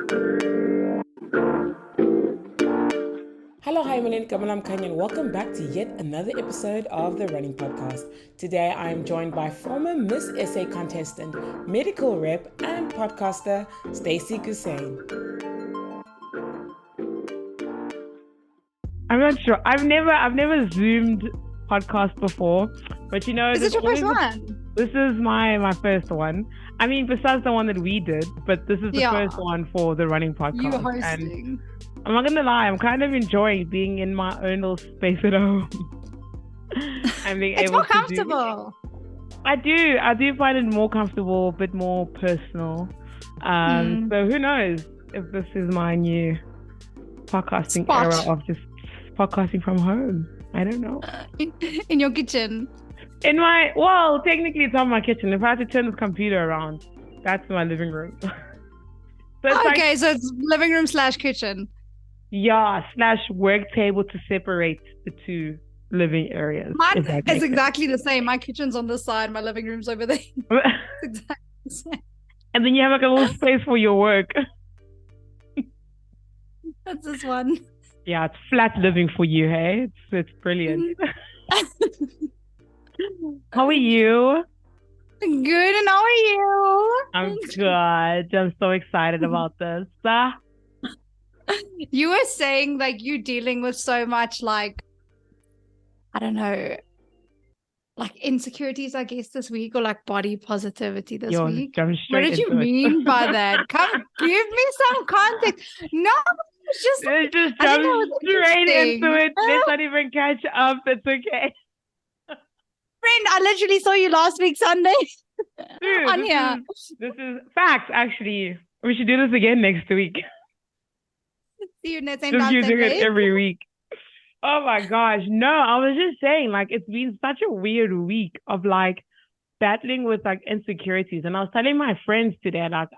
Hello, hi, I'm Khanya, and welcome back to yet another episode of the Running Podcast. Today, I am joined by former Miss SA contestant, medical rep, and podcaster Stacy Gossayn. I'm not sure. I've never Zoomed podcast before, but you know, is it your first one? This is my first one. I mean, besides the one that we did, but this is the first one for the Running Podcast. You hosting. And I'm not gonna lie, I'm kind of enjoying being in my own little space at home and being it's able more to comfortable. I do find it more comfortable, a bit more personal. So who knows if this is my new podcasting era of just podcasting from home. I don't know. In your kitchen. Technically it's on my kitchen. If I had to turn this computer around, that's my living room. So so it's living room / kitchen. Yeah, / work table to separate the two living areas. Mine is exactly the same. My kitchen's on this side, my living room's over there. Exactly the same. And then you have like a little space for your work. That's this one. Yeah, it's flat living for you, hey? It's brilliant. How are you? Good, and how are you? I'm good. I'm so excited about this. You were saying like you're dealing with so much like, I don't know, like insecurities, I guess, this week, or like body positivity this week. What did you mean by that? Come give me some context. No, it's just jump straight into it. Let's not even catch up. It's okay. Friend, I literally saw you last week Sunday. Dude, on here. This is facts, actually. We should do this again next week. See you next time. Just using it every week. Oh my gosh. No, I was just saying, like, it's been such a weird week of like battling with like insecurities. And I was telling my friends today, like,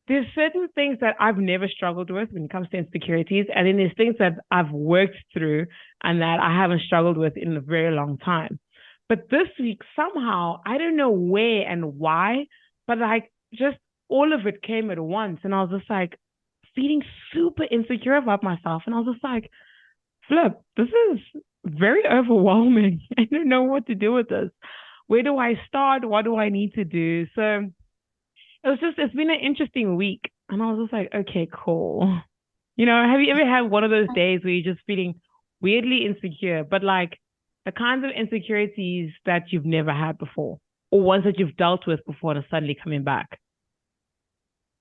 there's certain things that I've never struggled with when it comes to insecurities. And then there's things that I've worked through and that I haven't struggled with in a very long time. But this week, somehow, I don't know where and why, but like just all of it came at once. And I was just like feeling super insecure about myself. And I was just like, flip, this is very overwhelming. I don't know what to do with this. Where do I start? What do I need to do? So it's been an interesting week. And I was just like, okay, cool. You know, have you ever had one of those days where you're just feeling weirdly insecure, but like the kinds of insecurities that you've never had before, or ones that you've dealt with before and are suddenly coming back?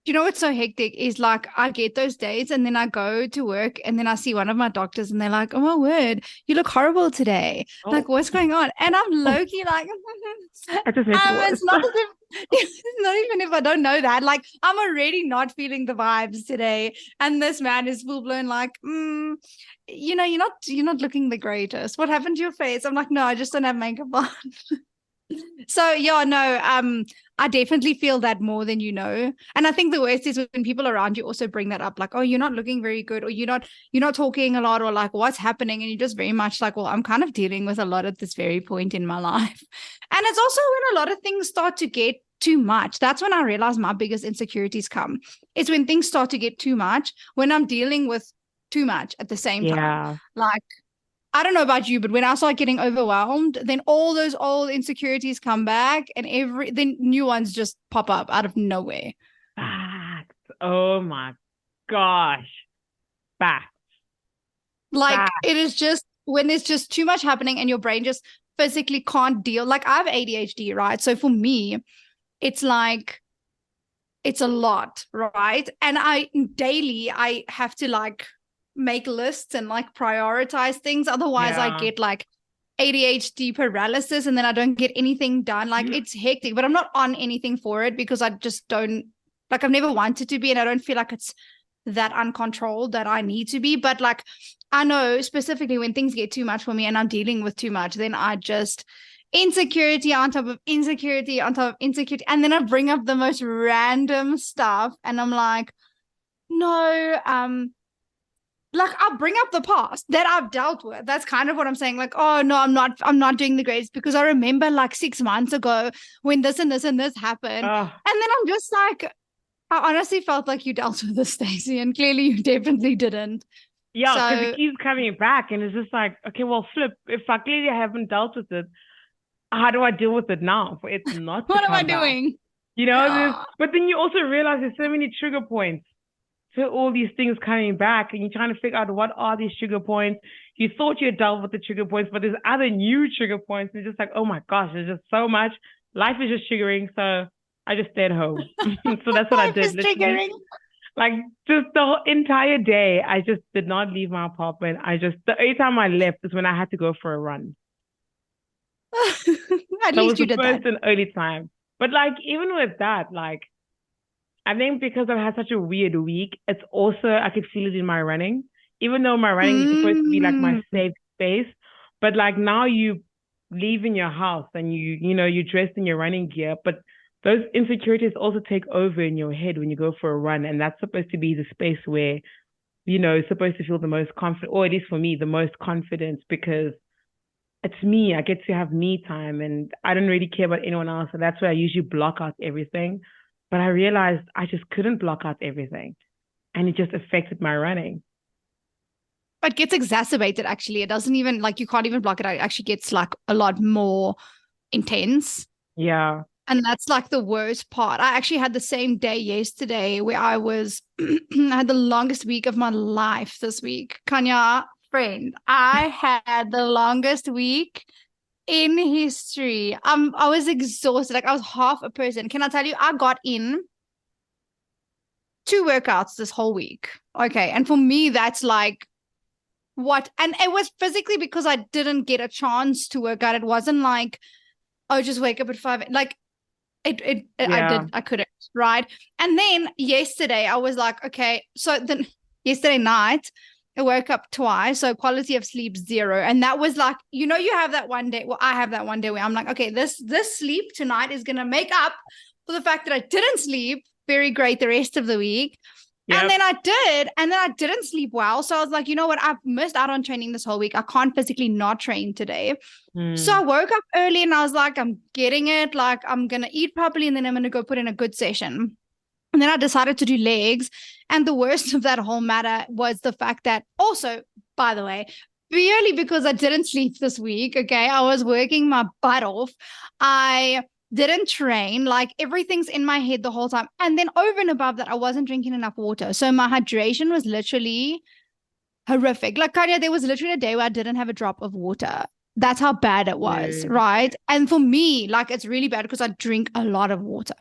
You know what's so hectic is like I get those days and then I go to work and then I see one of my doctors and they're like, oh my word, you look horrible today. Like, what's going on? And I'm low-key like, it's not even if I don't know that. Like, I'm already not feeling the vibes today. And this man is full blown like, you know, you're not looking the greatest. What happened to your face? I'm like, no, I just don't have makeup on. So yeah, no, I definitely feel that more than you know. And I think the worst is when people around you also bring that up, like, oh, you're not looking very good, or you're not talking a lot, or like, what's happening? And you're just very much like, well, I'm kind of dealing with a lot at this very point in my life. And it's also when a lot of things start to get too much. That's when I realize my biggest insecurities come. It's when things start to get too much, when I'm dealing with too much at the same time. Like, I don't know about you, but when I start getting overwhelmed, then all those old insecurities come back and then new ones just pop up out of nowhere. Facts. Oh my gosh. Facts. Like it is just when there's just too much happening and your brain just physically can't deal. Like I have ADHD, right? So for me, it's like, it's a lot, right? And daily I have to like make lists and like prioritize things, otherwise I get like ADHD paralysis and then I don't get anything done. Like it's hectic, but I'm not on anything for it because I just don't, like, I've never wanted to be, and I don't feel like it's that uncontrolled that I need to be. But like I know specifically when things get too much for me and I'm dealing with too much, then I just insecurity on top of insecurity on top of insecurity, and then I bring up the most random stuff and I'm like, no, like I'll bring up the past that I've dealt with. That's kind of what I'm saying. Like, oh no, I'm not doing the greatest because I remember like 6 months ago when this and this and this happened. And then I'm just like, I honestly felt like you dealt with this, Stacey, and clearly you definitely didn't. Yeah, because So it keeps coming back, and it's just like, okay, well, flip. If I clearly haven't dealt with it, how do I deal with it now for it not to what am I come back? doing? But then you also realize there's so many trigger points. So all these things coming back, and you're trying to figure out what are these trigger points. You thought you had dealt with the trigger points, but there's other new trigger points. And it's just like, oh my gosh, there's just so much. Life is just triggering. So I just stayed home. So that's what I Life did. is Literally, triggering. like just the whole entire day, I just did not leave my apartment. The only time I left is when I had to go for a run. At That was least you the did that. first and only time. But like even with that, like I think because I've had such a weird week, it's also I could feel it in my running. Even though my running is supposed to be like my safe space, but like now you leave in your house and you're dressed in your running gear, but those insecurities also take over in your head when you go for a run, and that's supposed to be the space where supposed to feel the most confident, or at least for me, the most confident because it's me. I get to have me time and I don't really care about anyone else. And that's where I usually block out everything. But I realized I just couldn't block out everything. And it just affected my running. But gets exacerbated actually. It doesn't even like you can't even block it out. It actually gets like a lot more intense. Yeah. And that's like the worst part. I actually had the same day yesterday where I had the longest week of my life this week. Khanya, friend, I had the longest week in history. I was exhausted. Like I was half a person. Can I tell you, I got in 2 workouts this whole week. Okay. And for me, that's like what? And it was physically because I didn't get a chance to work out. It wasn't like, oh, just wake up at 5. Like, I couldn't, right? And then yesterday I was like, okay, so then yesterday night I woke up twice, so quality of sleep 0. And that was like, you have that one day, well, I have that one day where I'm like, okay, this sleep tonight is gonna make up for the fact that I didn't sleep very great the rest of the week. Yep. And then I did, and then I didn't sleep well. So I was like, you know what? I've missed out on training this whole week. I can't physically not train today. So I woke up early and I was like, I'm getting it. Like, I'm going to eat properly and then I'm going to go put in a good session. And then I decided to do legs. And the worst of that whole matter was the fact that also, by the way, purely because I didn't sleep this week, okay, I was working my butt off. I didn't train, like everything's in my head the whole time. And then over and above that, I wasn't drinking enough water. So my hydration was literally horrific. Like, Khanya, there was literally a day where I didn't have a drop of water. That's how bad it was, right? And for me, like, it's really bad because I drink a lot of water.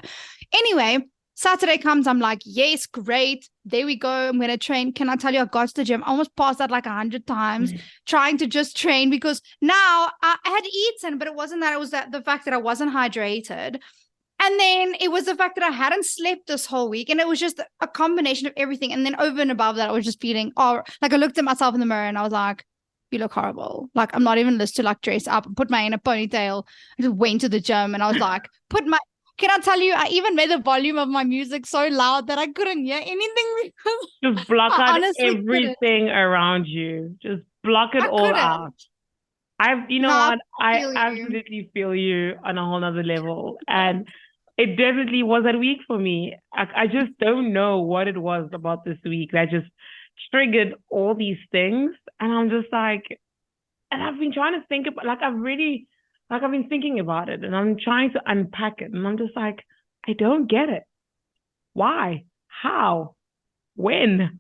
Anyway, Saturday comes, I'm like, yes, great. There we go. I'm going to train. Can I tell you, I got to the gym. I almost passed out like 100 times trying to just train because now I had eaten, but it wasn't that. It was the fact that I wasn't hydrated. And then it was the fact that I hadn't slept this whole week. And it was just a combination of everything. And then over and above that, I was just feeling, like I looked at myself in the mirror and I was like, you look horrible. Like, I'm not even listed to like dress up and put my hair in a ponytail. I just went to the gym and I was like, can I tell you, I even made the volume of my music so loud that I couldn't hear anything because just block out everything around you. Just block it all out. I absolutely feel you on a whole nother level. And it definitely was that week for me. I just don't know what it was about this week that just triggered all these things. And I'm just like, and I've been trying to think about, I've been thinking about it and I'm trying to unpack it. And I'm just like, I don't get it. Why? How? When?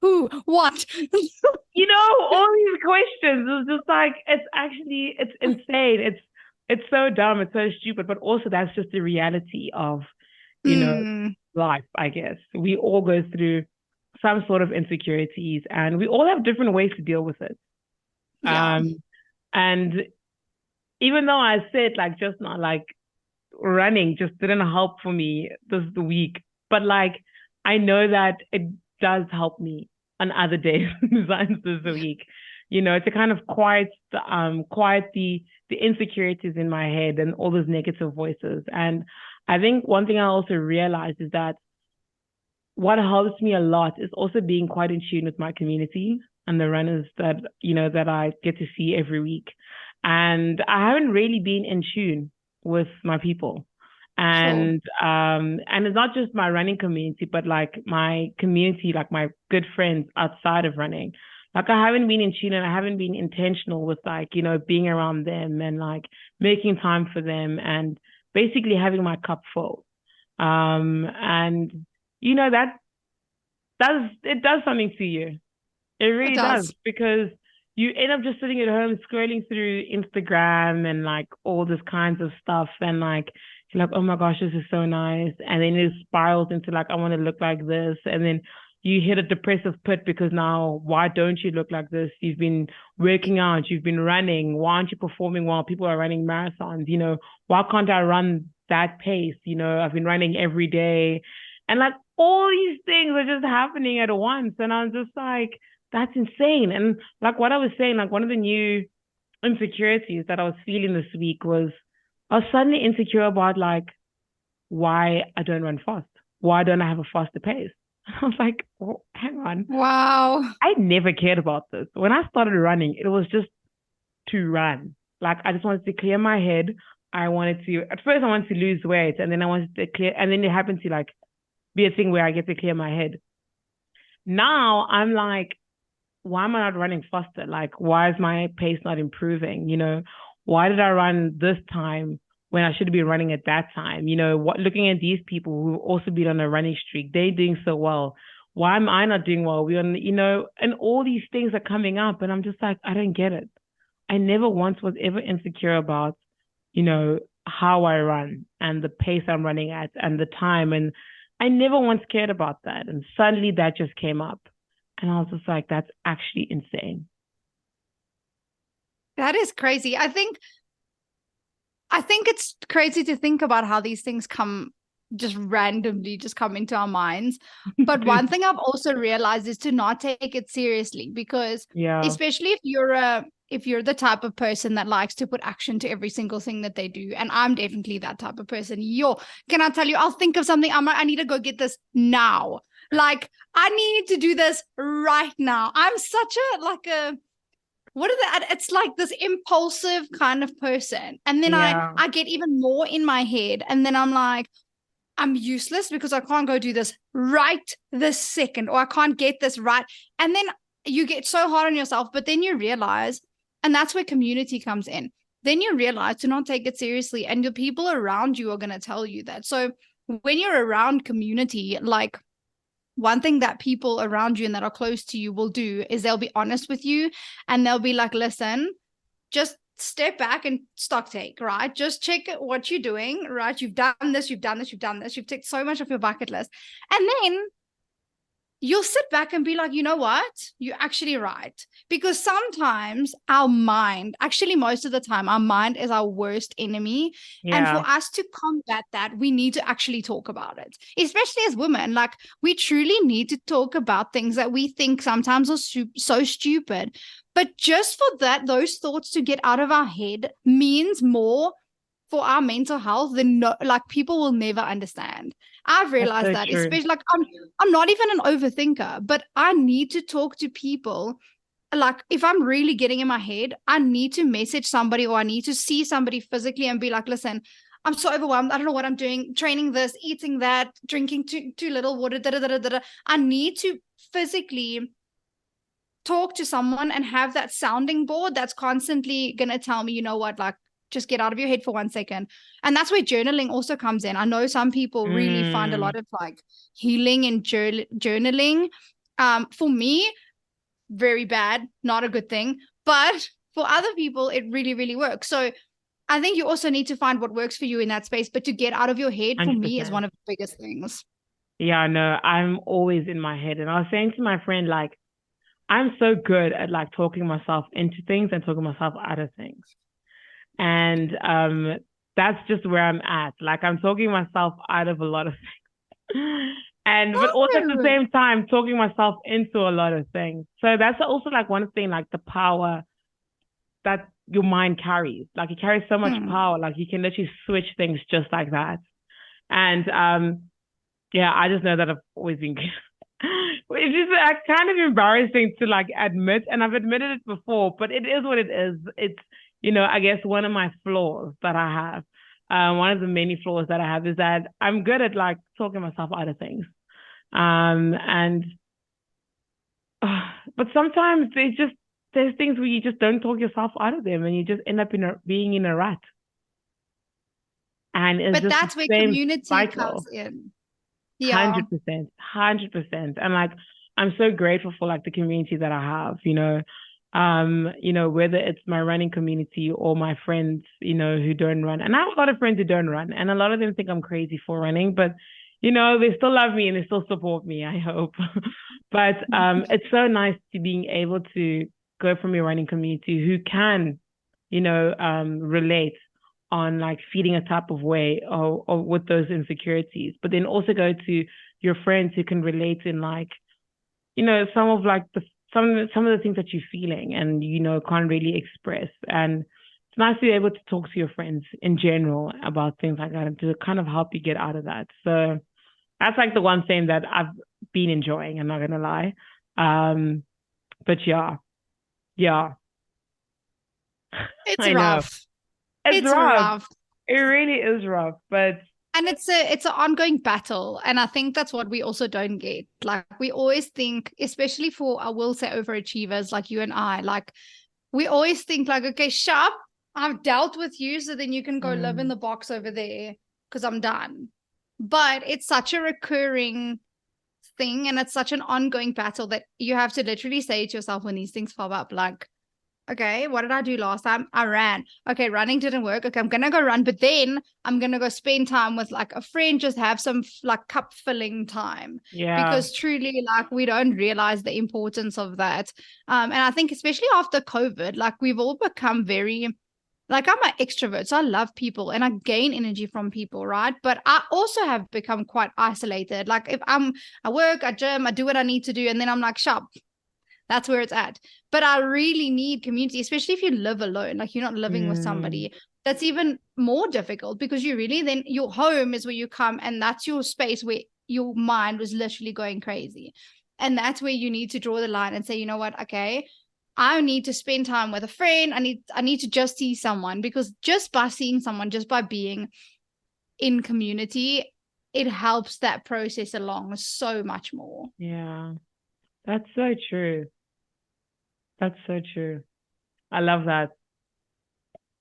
Who? What? All these questions. It's just like, it's insane. It's so dumb. It's so stupid. But also that's just the reality of, life, I guess. We all go through some sort of insecurities and we all have different ways to deal with it. Yeah. And even though I said like just not like running just didn't help for me this week, but like I know that it does help me on other days besides this week, to kind of quiet the insecurities in my head and all those negative voices. And I think one thing I also realized is that what helps me a lot is also being quite in tune with my community and the runners that I get to see every week. And I haven't really been in tune with my people. And it's not just my running community, but like my community, like my good friends outside of running. Like I haven't been in tune and I haven't been intentional with like, being around them and like making time for them and basically having my cup full. And that it does something to you. It really does, because you end up just sitting at home scrolling through Instagram and like all this kinds of stuff, and like you're like, oh my gosh, this is so nice. And then it spirals into like, I want to look like this. And then you hit a depressive pit because now, why don't you look like this? You've been working out, you've been running. Why aren't you performing well? People are running marathons, why can't I run that pace? I've been running every day. And like all these things are just happening at once. And I'm just like, that's insane. And like what I was saying, like one of the new insecurities that I was feeling this week was I was suddenly insecure about like why I don't run fast. Why don't I have a faster pace? I was like, oh, hang on. Wow. I never cared about this. When I started running, it was just to run. Like I just wanted to clear my head. At first I wanted to lose weight, and then I wanted to clear, and then it happened to like be a thing where I get to clear my head. Now I'm like, why am I not running faster? Like, why is my pace not improving? Why did I run this time when I should be running at that time? Looking at these people who've also been on a running streak, they're doing so well. Why am I not doing well? And all these things are coming up, and I'm just like, I don't get it. I never once was ever insecure about, how I run and the pace I'm running at and the time. And I never once cared about that. And suddenly that just came up. And I was just like, that's actually insane. That is crazy. I think it's crazy to think about how these things just randomly come into our minds. But one thing I've also realized is to not take it seriously, because especially if you're the type of person that likes to put action to every single thing that they do, and I'm definitely that type of person. Can I tell you, I'll think of something, I need to go get this now. Like, I need to do this right now. I'm such it's like this impulsive kind of person. And then I get even more in my head. And then I'm like, I'm useless because I can't go do this right this second, or I can't get this right. And then you get so hard on yourself, but then you realize, and that's where community comes in. Then you realize to not take it seriously, and the people around you are going to tell you that. So when you're around community, like, one thing that people around you and that are close to you will do is they'll be honest with you, and they'll be like, listen, just step back and stock take, right? Just check what you're doing, right? You've done this, you've ticked so much of your bucket list. And then you'll sit back and be like, you know what? You're actually right. Because sometimes our mind, actually most of the time, our mind is our worst enemy. Yeah. And for us to combat that, we need to actually talk about it. Especially as women, like, we truly need to talk about things that we think sometimes are so stupid. But just for those thoughts to get out of our head means more for our mental health than people will never understand. I've realized that, especially like I'm not even an overthinker, but I need to talk to people. Like, if I'm really getting in my head, I need to message somebody, or I need to see somebody physically and be like, listen, I'm so overwhelmed. I don't know what I'm doing, training this, eating that, drinking too little water, I need to physically talk to someone and have that sounding board that's constantly going to tell me, you know what, like, just get out of your head for 1 second. And that's where journaling also comes in. I know some people really find a lot of like healing in journaling. For me, very bad, not a good thing. But for other people, it really, really works. So I think you also need to find what works for you in that space. But to get out of your head, 100%. For me, is one of the biggest things. Yeah, no, I'm always in my head. And I was saying to my friend, like, I'm so good at like talking myself into things and talking myself out of things. And that's just where I'm at. Like, I'm talking myself out of a lot of things. But also at the same time, talking myself into a lot of things. So that's also like one thing, like the power that your mind carries. Like, it carries so much power. Like, you can literally switch things just like that. And yeah, I just know that I've always been good. It's just kind of embarrassing to like admit, and I've admitted it before, but it is what it is. It's, I guess one of my flaws that I have. one of the many flaws that I have is that I'm good at like talking myself out of things. And but sometimes there's things where you just don't talk yourself out of them and you just end up being in a rut. And it's But just that's the where same community cycle. comes in. Yeah. 100%, 100%. And like, I'm so grateful for like the community that I have, whether it's my running community or my friends, who don't run. And I have a lot of friends who don't run, and a lot of them think I'm crazy for running, but they still love me and they still support me, I hope. But it's so nice to being able to go from your running community who can, relate on like feeling a type of way or with those insecurities, but then also go to your friends who can relate in like, some of like some of the things that you're feeling and, can't really express. And it's nice to be able to talk to your friends in general about things like that and to kind of help you get out of that. So that's like the one thing that I've been enjoying, I'm not going to lie. But yeah. It's I know. rough. It's rough. It really is rough, but and it's an ongoing battle. And I think that's what we also don't get. Like we always think, especially for, I will say, overachievers like you and I, like we always think like, okay, sharp, I've dealt with you, so then you can go live in the box over there because I'm done. But it's such a recurring thing and it's such an ongoing battle that you have to literally say to yourself when these things pop up, like, okay, what did I do last time? I ran. Okay, running didn't work. Okay, I'm going to go run, but then I'm going to go spend time with like a friend, just have some like cup filling time. Yeah. Because truly, like, we don't realize the importance of that. And I think especially after COVID, like we've all become very, like I'm an extrovert, so I love people and I gain energy from people, right? But I also have become quite isolated. Like if I work, I gym, I do what I need to do, and then I'm like, sharp. That's where it's at. But I really need community, especially if you live alone, like you're not living with somebody. That's even more difficult because you really then your home is where you come and that's your space where your mind was literally going crazy. And that's where you need to draw the line and say, you know what, okay, I need to spend time with a friend. I need to just see someone, because just by seeing someone, just by being in community, it helps that process along so much more. Yeah, that's so true. That's so true. I love that.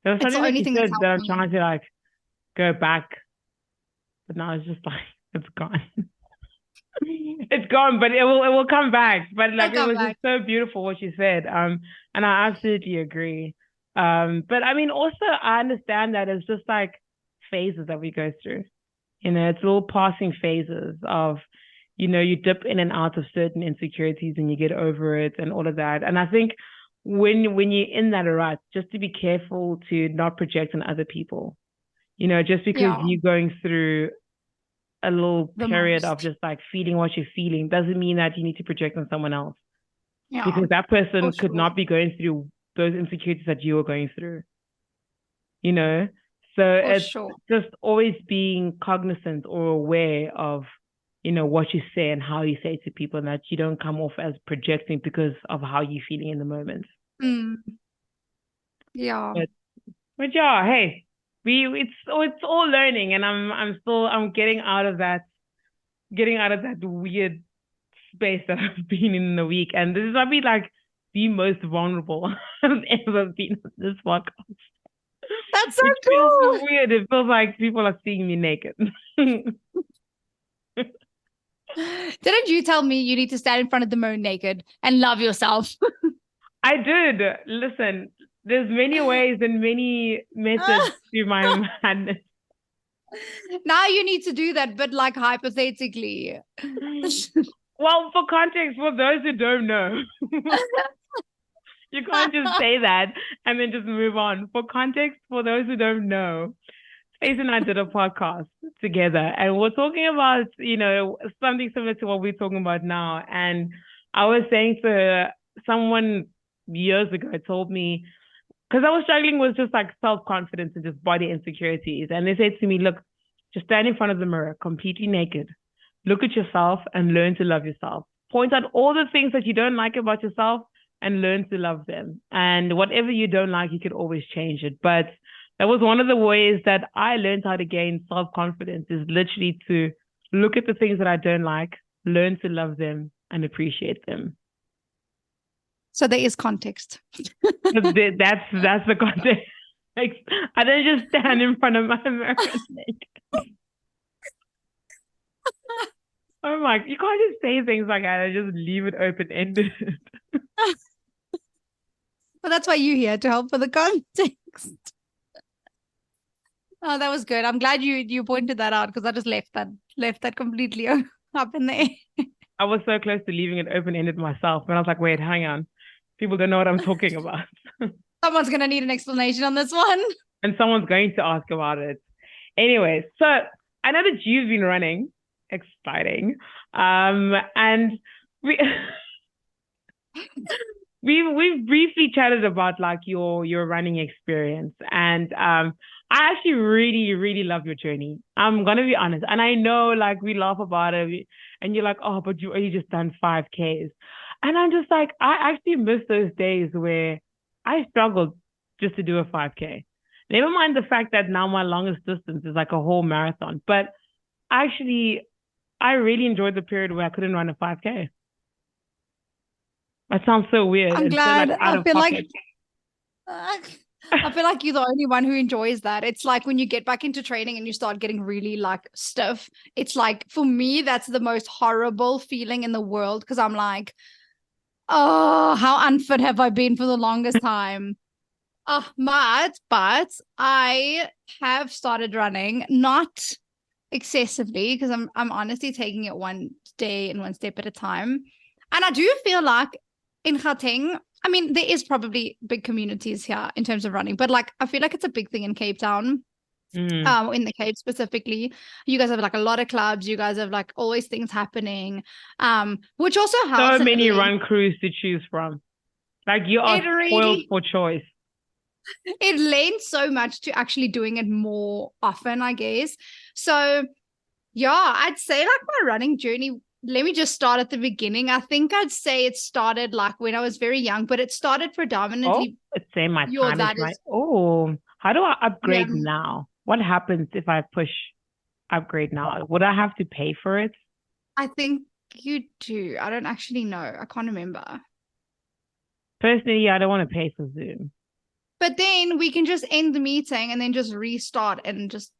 There was something that you said that I'm trying to like go back, but now it's just like it's gone. It's gone, but it will come back. But like it was just so beautiful what you said. And I absolutely agree. But I mean, also I understand that it's just like phases that we go through. It's little passing phases of, you dip in and out of certain insecurities and you get over it and all of that. And I think when you're in that rut, just to be careful to not project on other people. Just because you're going through a little period of just like feeling what you're feeling doesn't mean that you need to project on someone else. Yeah, because that person could not be going through those insecurities that you were going through. So it's just always being cognizant or aware of, what you say and how you say it to people, and that you don't come off as projecting because of how you're feeling in the moment. Yeah. But yeah, hey, it's all learning, and I'm getting out of that weird space that I've been in the week, and this is probably like the most vulnerable I've ever been on this podcast. That's so cool. Feels weird. It feels like people are seeing me naked. Didn't you tell me you need to stand in front of the mirror naked and love yourself? I did. Listen, there's many ways and many methods to my madness. Now you need to do that, but like hypothetically. Well, for context, for those who don't know, you can't just say that and then just move on. For context, for those who don't know, Stacy and I did a podcast together and we're talking about, something similar to what we're talking about now. And I was saying to someone years ago, told me, because I was struggling with just like self-confidence and just body insecurities. And they said to me, look, just stand in front of the mirror, completely naked. Look at yourself and learn to love yourself. Point out all the things that you don't like about yourself and learn to love them. And whatever you don't like, you can always change it. But That was one of the ways that I learned how to gain self-confidence, is literally to look at the things that I don't like, learn to love them and appreciate them. So there is context. That's the context. Like, I don't just stand in front of my mirror naked. Oh my, you can't just say things like that and just leave it open-ended. Well, that's why you're here, to help with the context. Oh, that was good. I'm glad you pointed that out, because I just left that completely up in the air. I was so close to leaving it open-ended myself, but I was like, wait, hang on. People don't know what I'm talking about. Someone's going to need an explanation on this one. And someone's going to ask about it. Anyways, so I know that you've been running. Exciting. And we've briefly chatted about like your running experience. And I actually really, really love your journey. I'm gonna be honest. And I know like we laugh about it and you're like, oh, but you only just done 5Ks. And I'm just like, I actually miss those days where I struggled just to do a 5K. Never mind the fact that now my longest distance is like a whole marathon. But actually, I really enjoyed the period where I couldn't run a 5K. That sounds so weird. I'm glad. So, like, I feel like you're the only one who enjoys that. It's like when you get back into training and you start getting really like stiff. It's like, for me, that's the most horrible feeling in the world, because I'm like, oh, how unfit have I been for the longest time? But I have started running, not excessively, because I'm honestly taking it one day and one step at a time. And I do feel like in Gauteng, I mean, there is probably big communities here in terms of running, but like I feel like it's a big thing in Cape Town. In the Cape specifically, you guys have like a lot of clubs. You guys have like always things happening, which also helps. So many run crews to choose from. Like you are spoiled for choice. It lends so much to actually doing it more often, I guess. So yeah, I'd say like my running journey, let me just start at the beginning. I think I'd say it started like when I was very young, but it started predominantly. Let's say my time is right. Oh, how do I upgrade now? What happens if I push upgrade now? Would I have to pay for it? I think you do. I don't actually know. I can't remember. Personally, I don't want to pay for Zoom. But then we can just end the meeting and then just restart, and you just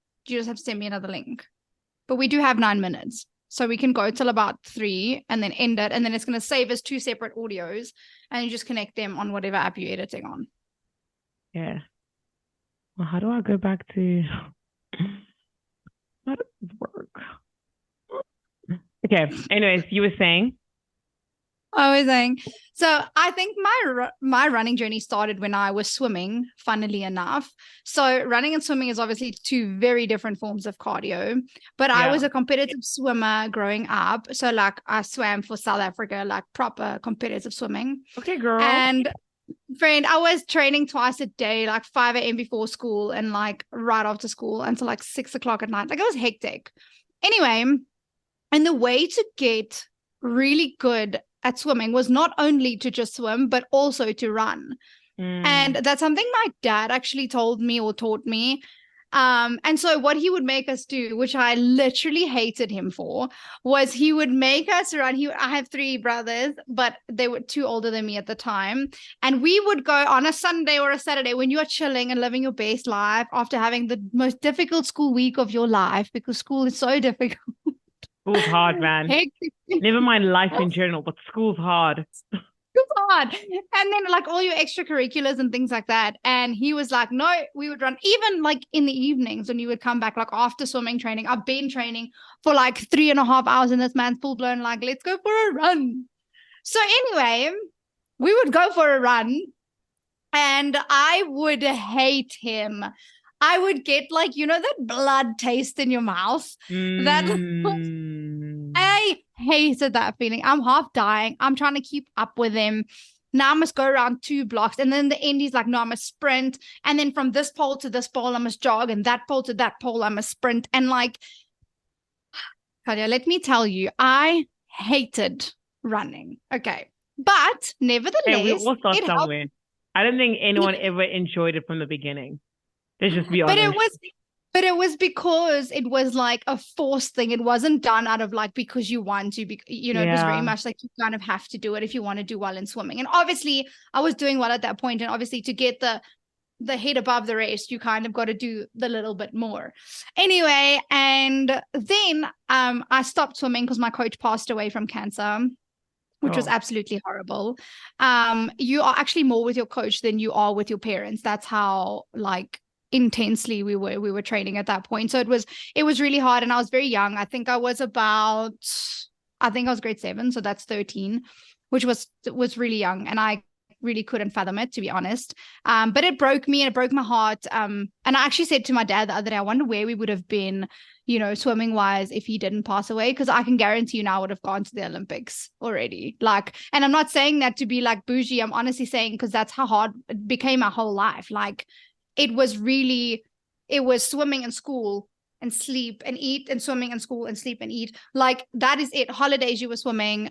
have to send me another link. But we do have 9 minutes. So we can go till about 3 and then end it. And then it's going to save us 2 separate audios, and you just connect them on whatever app you're editing on. Yeah. Well, how do I go back to... How does it work? Okay. Anyways, you were saying? I was saying, so I think my running journey started when I was swimming, funnily enough. So running and swimming is obviously 2 very different forms of cardio, but I was a competitive swimmer growing up. So like I swam for South Africa, like proper competitive swimming. Okay, girl. And friend, I was training twice a day, like 5 a.m. before school and like right after school until like 6 o'clock at night. Like it was hectic. Anyway, and the way to get really good at swimming was not only to just swim, but also to run. And that's something my dad actually told me or taught me. And so what he would make us do, which I literally hated him for, was he would make us run. I have 3 brothers, but they were 2 older than me at the time. And we would go on a Sunday or a Saturday when you're chilling and living your best life after having the most difficult school week of your life, because school is so difficult. School's hard, man. Never mind life in general, but school's hard. School's hard. And then like all your extracurriculars and things like that. And he was like, no, we would run even like in the evenings when you would come back, like after swimming training. I've been training for like 3.5 hours and this man's full blown like, let's go for a run. So anyway, we would go for a run and I would hate him. I would get like, you know, that blood taste in your mouth. I hated that feeling. I'm half dying. I'm trying to keep up with him. Now I must go around 2 blocks. And then the end, he's like, no, I must sprint. And then from this pole to this pole, I must jog. And that pole to that pole, I must sprint. And like, Khanya, let me tell you, I hated running. Okay. But nevertheless, we all start somewhere. I don't think anyone ever enjoyed it from the beginning. Let's just be But honest. it was because it was like a forced thing. It wasn't done out of like because you want to be, it was very much like you kind of have to do it if you want to do well in swimming. And obviously I was doing well at that point, and obviously to get the head above the rest, you kind of got to do the little bit more. Anyway, and then I stopped swimming because my coach passed away from cancer, which was absolutely horrible. You are actually more with your coach than you are with your parents. That's how like intensely we were training at that point. So it was really hard, and I was very young. I think I was grade 7, so that's 13, which was really young, and I really couldn't fathom it, to be honest. But it broke me, and it broke my heart. And I actually said to my dad the other day, I wonder where we would have been, swimming wise, if he didn't pass away, because I can guarantee you now I would have gone to the Olympics already. Like, and I'm not saying that to be like bougie. I'm honestly saying because that's how hard it became my whole life. Like, it was swimming and school and sleep and eat, and swimming and school and sleep and eat. Like, that is it. Holidays you were swimming,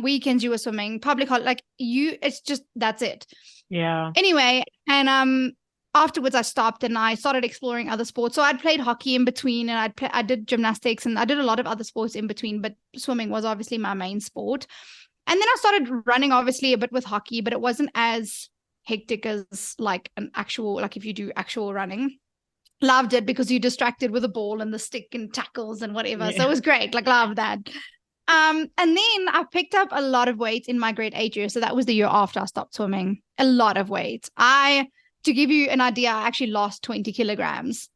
weekends you were swimming, public like it's just, that's it. Yeah. Anyway, and afterwards I stopped and I started exploring other sports. So I'd played hockey in between, and I did gymnastics, and I did a lot of other sports in between, but swimming was obviously my main sport. And then I started running, obviously a bit with hockey, but it wasn't as hectic as like an actual, like if you do actual running. Loved it because you're distracted with a ball and the stick and tackles and whatever. So it was great. Like, loved that. And then I picked up a lot of weight in my grade 8 year. So that was the year after I stopped swimming. A lot of weight. To give you an idea, I actually lost 20 kilograms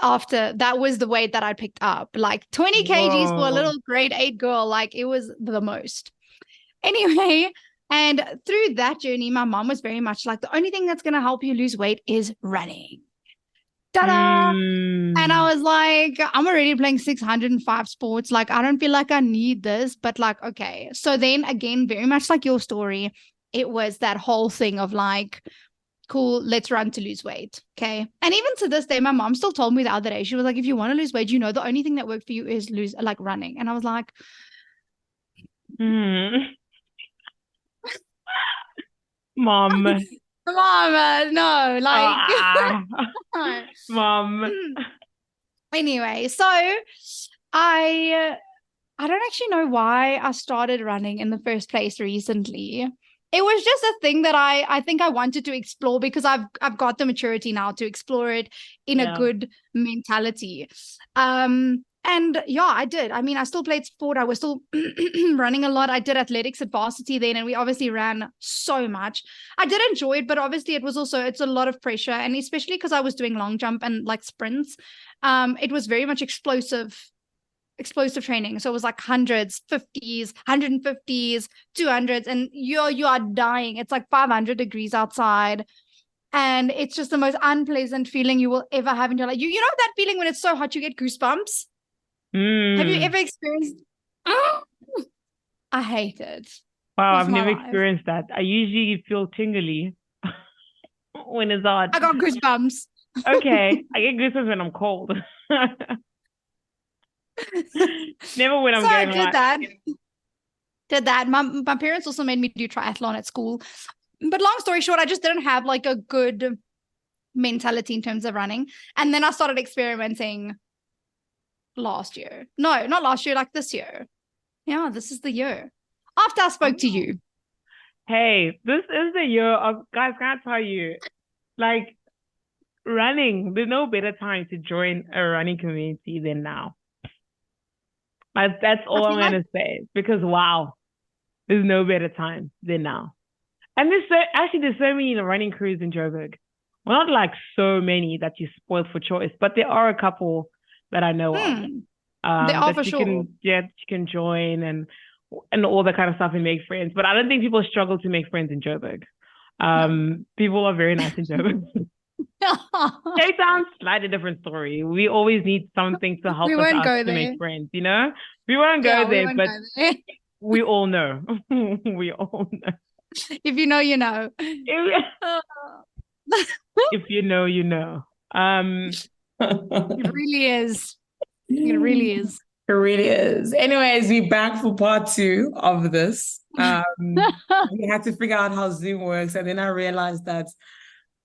after. That was the weight that I picked up. Like 20 kgs for a little grade 8 girl. Like, it was the most. Anyway, and through that journey, my mom was very much like, the only thing that's going to help you lose weight is running. Ta-da! And I was like, I'm already playing 605 sports. Like, I don't feel like I need this, but like, okay. So then again, very much like your story, it was that whole thing of like, cool, let's run to lose weight. Okay. And even to this day, my mom still told me the other day, she was like, if you want to lose weight, the only thing that worked for you is running. And I was like, Mom. Mom, no, like, Mom. Anyway, so I don't actually know why I started running in the first place recently. It was just a thing that I think I wanted to explore because I've got the maturity now to explore it in a good mentality. And yeah, I did. I mean, I still played sport. I was still running a lot. I did athletics at varsity then, and we obviously ran so much. I did enjoy it, but obviously it's a lot of pressure. And especially because I was doing long jump and like sprints, it was very much explosive training. So it was like hundreds, 50s, 150s, 200s, and you are dying. It's like 500 degrees outside. And it's just the most unpleasant feeling you will ever have in your life. You know that feeling when it's so hot, you get goosebumps? Have you ever experienced? I hate it. Wow, I've never experienced that. I usually feel tingly when it's hot. I got goosebumps. Okay, I get goosebumps when I'm cold. Never when I'm getting hot. I did that. My parents also made me do triathlon at school. But long story short, I just didn't have like a good mentality in terms of running. And then I started experimenting last year. No, not last year, like this year. Yeah, this is the year. After I spoke to you. Hey, this is the year of, guys, can I tell you, like, running, there's no better time to join a running community than now. That's all I'm going to say. Because, wow, there's no better time than now. And there's so many running crews in Joburg. Well, not like so many that you spoiled for choice, but there are a couple that I know of. They are for sure. You can join and all that kind of stuff and make friends. But I don't think people struggle to make friends in Joburg. People are very nice in Joburg. Cape Town, slightly different story. We always need something to help us out to make friends, We won't go there, but we all know. We all know. If you know, you know. If you know, you know. It really is. It really is. It really is. Anyways, we're back for part 2 of this. We had to figure out how Zoom works, and then I realized that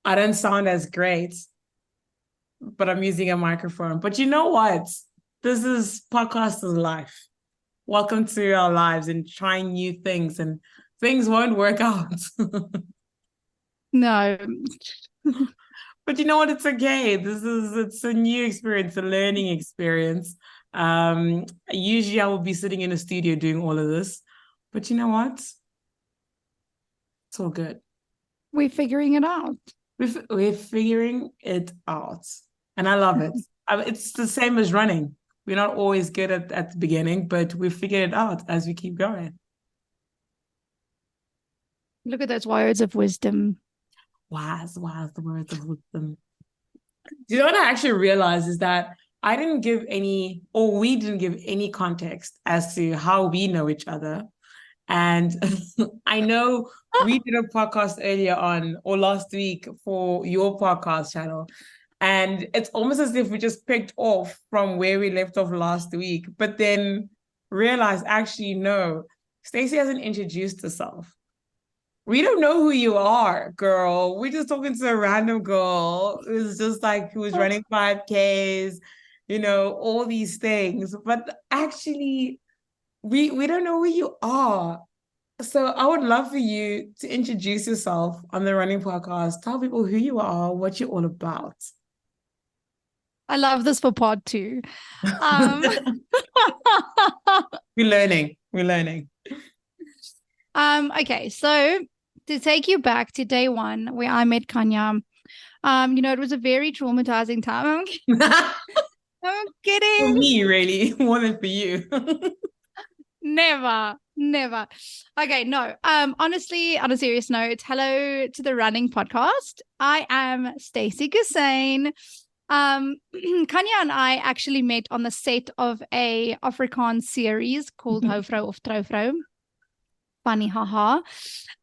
I don't sound as great but I'm using a microphone. But you know what? This is podcaster's life. Welcome to our lives and trying new things, and things won't work out. No. But you know what? It's okay. It's a new experience, a learning experience. Usually I will be sitting in a studio doing all of this, but you know what? It's all good. We're figuring it out. We're figuring it out, and I love it. It's the same as running. We're not always good at the beginning, but we figure it out as we keep going. Look at those words of wisdom. Wise, the words of wisdom. Do you know what I actually realized is that I didn't give any, or we didn't give any context as to how we know each other. And I know we did a podcast earlier on or last week for your podcast channel. And it's almost as if we just picked off from where we left off last week, but then realized actually, no, Stacy hasn't introduced herself. We don't know who you are, girl. We're just talking to a random girl who's just like, who was running 5Ks, all these things. But actually, we don't know who you are. So I would love for you to introduce yourself on the Running Podcast. Tell people who you are, what you're all about. I love this for part 2. We're learning. Okay, so to take you back to day 1 where I met Khanya, it was a very traumatizing time. I'm kidding. For me, really, more than for you. Never. Okay, no. Honestly, on a serious note, hello to the Running Podcast. I am Stacy Gossayn. Khanya and I actually met on the set of a Afrikaans series called Hoofrou of Trouvrouw. Funny, haha.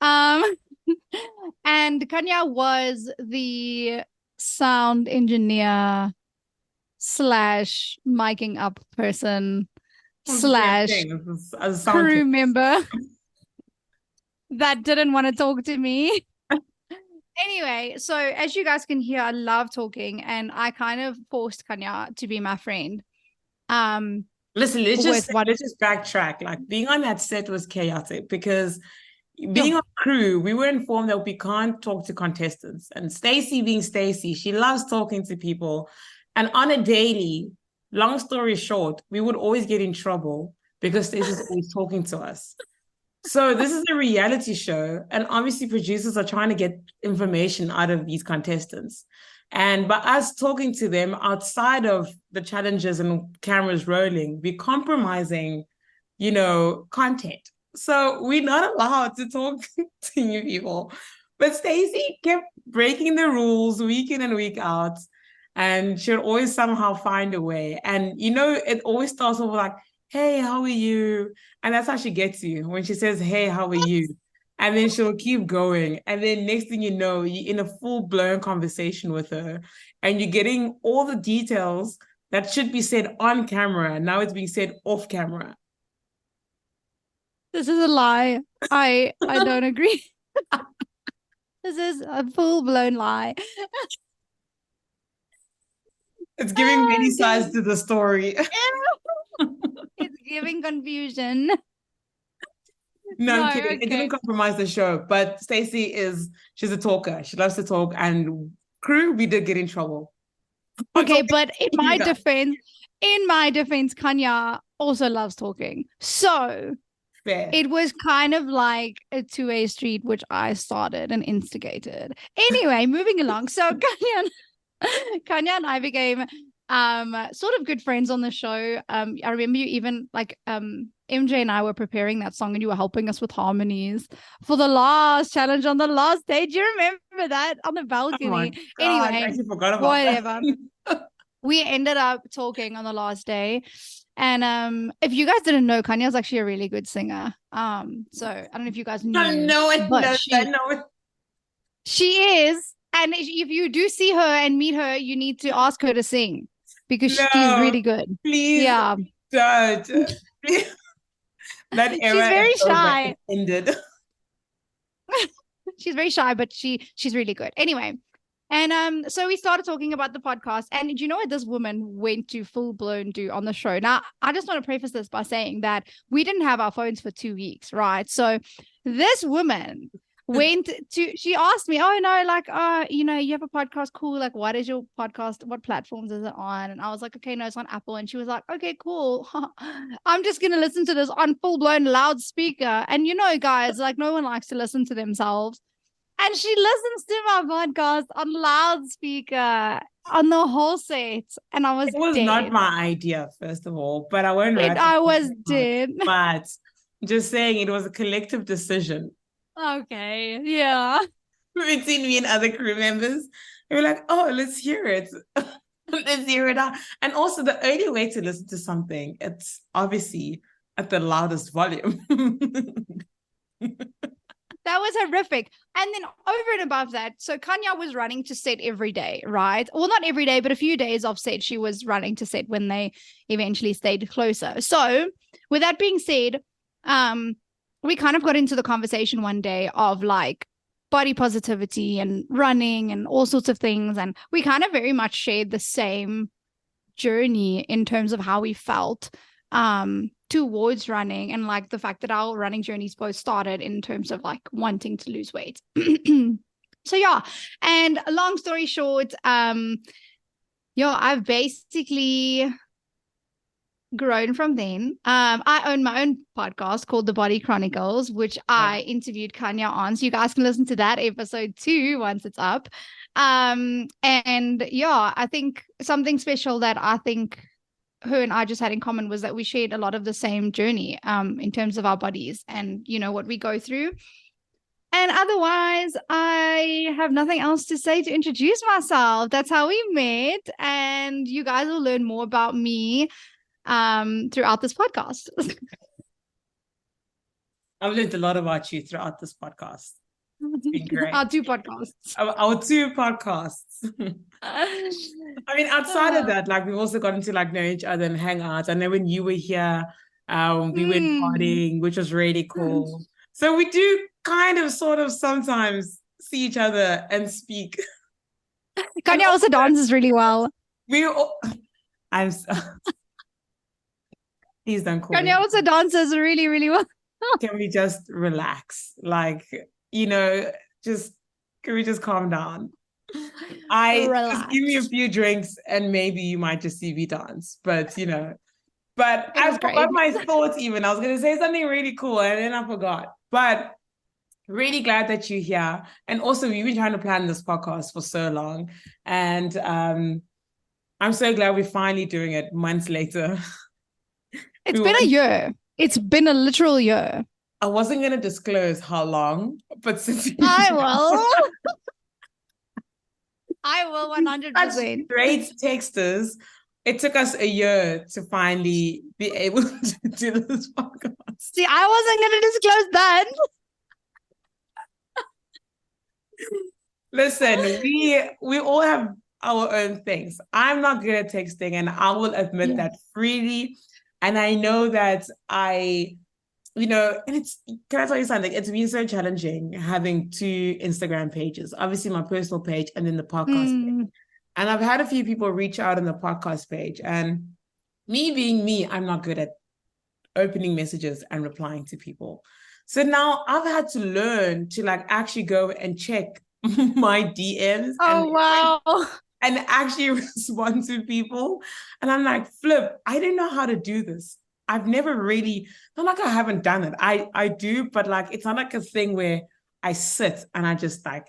And Khanya was the sound engineer / miking up person / crew member that didn't want to talk to me. Anyway, so as you guys can hear, I love talking, and I kind of forced Khanya to be my friend. Listen, let's just backtrack. Like, being on that set was chaotic because being on crew, we were informed that we can't talk to contestants. And Stacy, being Stacy, she loves talking to people. And on a daily, long story short, we would always get in trouble because Stacey's always talking to us. So this is a reality show, and obviously producers are trying to get information out of these contestants. And by us talking to them outside of the challenges and cameras rolling, we're compromising, content. So we're not allowed to talk to new people. But Stacy kept breaking the rules week in and week out, and she'll always somehow find a way. And, it always starts off like, hey, how are you? And that's how she gets you, when she says, hey, how are you? And then she'll keep going. And then next thing you know, you're in a full-blown conversation with her, and you're getting all the details that should be said on camera. Now it's being said off camera. This is a lie. I don't agree. This is a full-blown lie. It's giving many sides to the story. It's giving confusion. No, I'm kidding. Okay. It didn't compromise the show, but Stacy she's a talker. She loves to talk, and crew, we did get in trouble. Okay, but in my defense, Khanya also loves talking. So fair. It was kind of like a two-way street, which I started and instigated. Anyway, moving along. So Khanya and I became sort of good friends on the show. I remember you even MJ and I were preparing that song, and you were helping us with harmonies for the last challenge on the last day. Do you remember that on the balcony? Oh my God, anyway, I actually forgot about whatever. That. We ended up talking on the last day. And if you guys didn't know, Kanya is actually a really good singer. So I don't know if you guys knew. I know it. She is. And if you do see her and meet her, you need to ask her to sing, because she's really good. Please, yeah. Don't. That era she's very shy. Ended. She's very shy, but she's really good. Anyway, And so we started talking about the podcast. And you know what this woman went to full blown do on the show? Now, I just want to preface this by saying that we didn't have our phones for 2 weeks, right? So this woman she asked me, oh no, like, you have a podcast, cool. Like, what is your podcast? What platforms is it on? And I was like, okay, no, it's on Apple. And she was like, okay, cool. I'm just going to listen to this on full blown loudspeaker. And guys, like no one likes to listen to themselves. And she listens to my podcast on loudspeaker on the whole set. And I was It was dead. not my idea, first of all, but I won't write I was dead. But just saying it was a collective decision. Okay, yeah. Between me and other crew members. They were like, oh, let's hear it. Let's hear it out. And also the only way to listen to something, it's obviously at the loudest volume. That was horrific. And then over and above that, so Khanya was running to set every day, right? Well, not every day, but a few days off set, she was running to set when they eventually stayed closer. So with that being said, we kind of got into the conversation one day of like body positivity and running and all sorts of things. And we kind of very much shared the same journey in terms of how we felt towards running, and like the fact that our running journeys both started in terms of like wanting to lose weight. So yeah, and long story short, I've basically grown from then. I own my own podcast called The Body Chronicles, which I interviewed Khanya on, so you guys can listen to that episode too once it's up. And yeah, I think something special that I think her and I just had in common was that we shared a lot of the same journey in terms of our bodies and what we go through. And otherwise, I have nothing else to say to introduce myself. That's how we met, and you guys will learn more about me throughout this podcast. I've learned a lot about you throughout this podcast. It's been great. Our two podcasts. Our two podcasts. I mean, outside of that, like we've also gotten to like know each other and hang out. I know when you were here, we went partying, which was really cool. So we do kind of sort of sometimes see each other and speak. Khanya also dances really well. Please don't call Khanya also dances really, really well. Can we just relax? Like, can we just calm down? Just give me a few drinks and maybe you might just see me dance. But I forgot my thoughts even. I was going to say something really cool and then I forgot. But really glad that you're here. And also we've been trying to plan this podcast for so long. And I'm so glad we're finally doing it months later. It's been a year. It's been a literal year. I wasn't going to disclose how long, but since I will. I will 100%. Great texters. It took us a year to finally be able to do this podcast. See, I wasn't going to disclose that. Listen, we all have our own things. I'm not good at texting, and I will admit that freely. And I know that and can I tell you something? It's been so challenging having two Instagram pages, obviously my personal page and then the podcast page. And I've had a few people reach out on the podcast page, and me being me, I'm not good at opening messages and replying to people. So now I've had to learn to like actually go and check my DMs. And actually respond to people. And I'm like, flip, I didn't know how to do this. I've never really, not like I haven't done it. I do, but like, it's not like a thing where I sit and I just like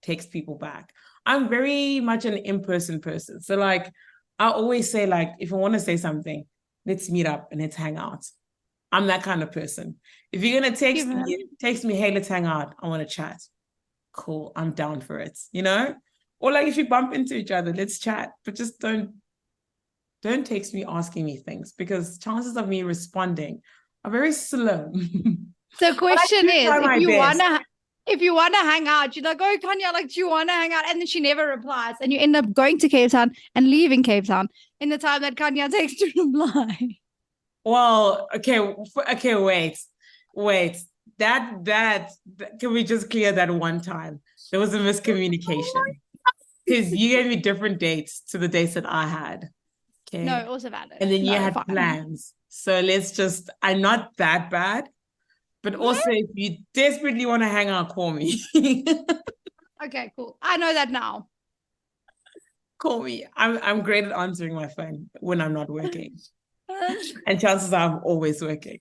text people back. I'm very much an in-person person. So like, I always say like, if I want to say something, let's meet up and let's hang out. I'm that kind of person. If you're going to text me, hey, let's hang out. I want to chat. Cool. I'm down for it. Or like if you bump into each other, let's chat. But just don't text me asking me things, because chances of me responding are very slim. The question is, if you wanna hang out, you're like, oh Khanya, like, do you wanna hang out? And then she never replies, and you end up going to Cape Town and leaving Cape Town in the time that Khanya takes to reply. Well, okay, wait. That can we just clear that one time? There was a miscommunication. Because you gave me different dates to the dates that I had. Okay. No, also valid. And then you No, had fine. plans. So I'm not that bad. But also, if you desperately want to hang out, call me. Okay, cool. I know that now. Call me. I'm great at answering my phone when I'm not working. And chances are I'm always working.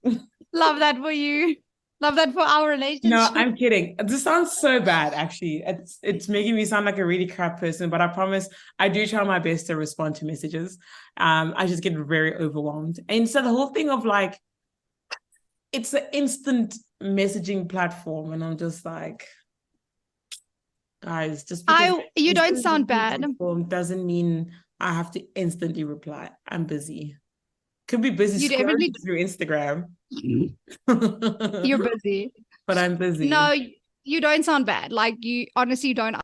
Love that for you. Love that for our relationship. No, I'm kidding. This sounds so bad, actually. It's making me sound like a really crap person, but I promise I do try my best to respond to messages. I just get very overwhelmed. And so the whole thing of like, it's an instant messaging platform, and I'm just like, guys, just because you don't sound bad. Doesn't mean I have to instantly reply. I'm busy. Could be busy scrolling through Instagram. You're busy. But I'm busy. No, you don't sound bad. Like I honestly don't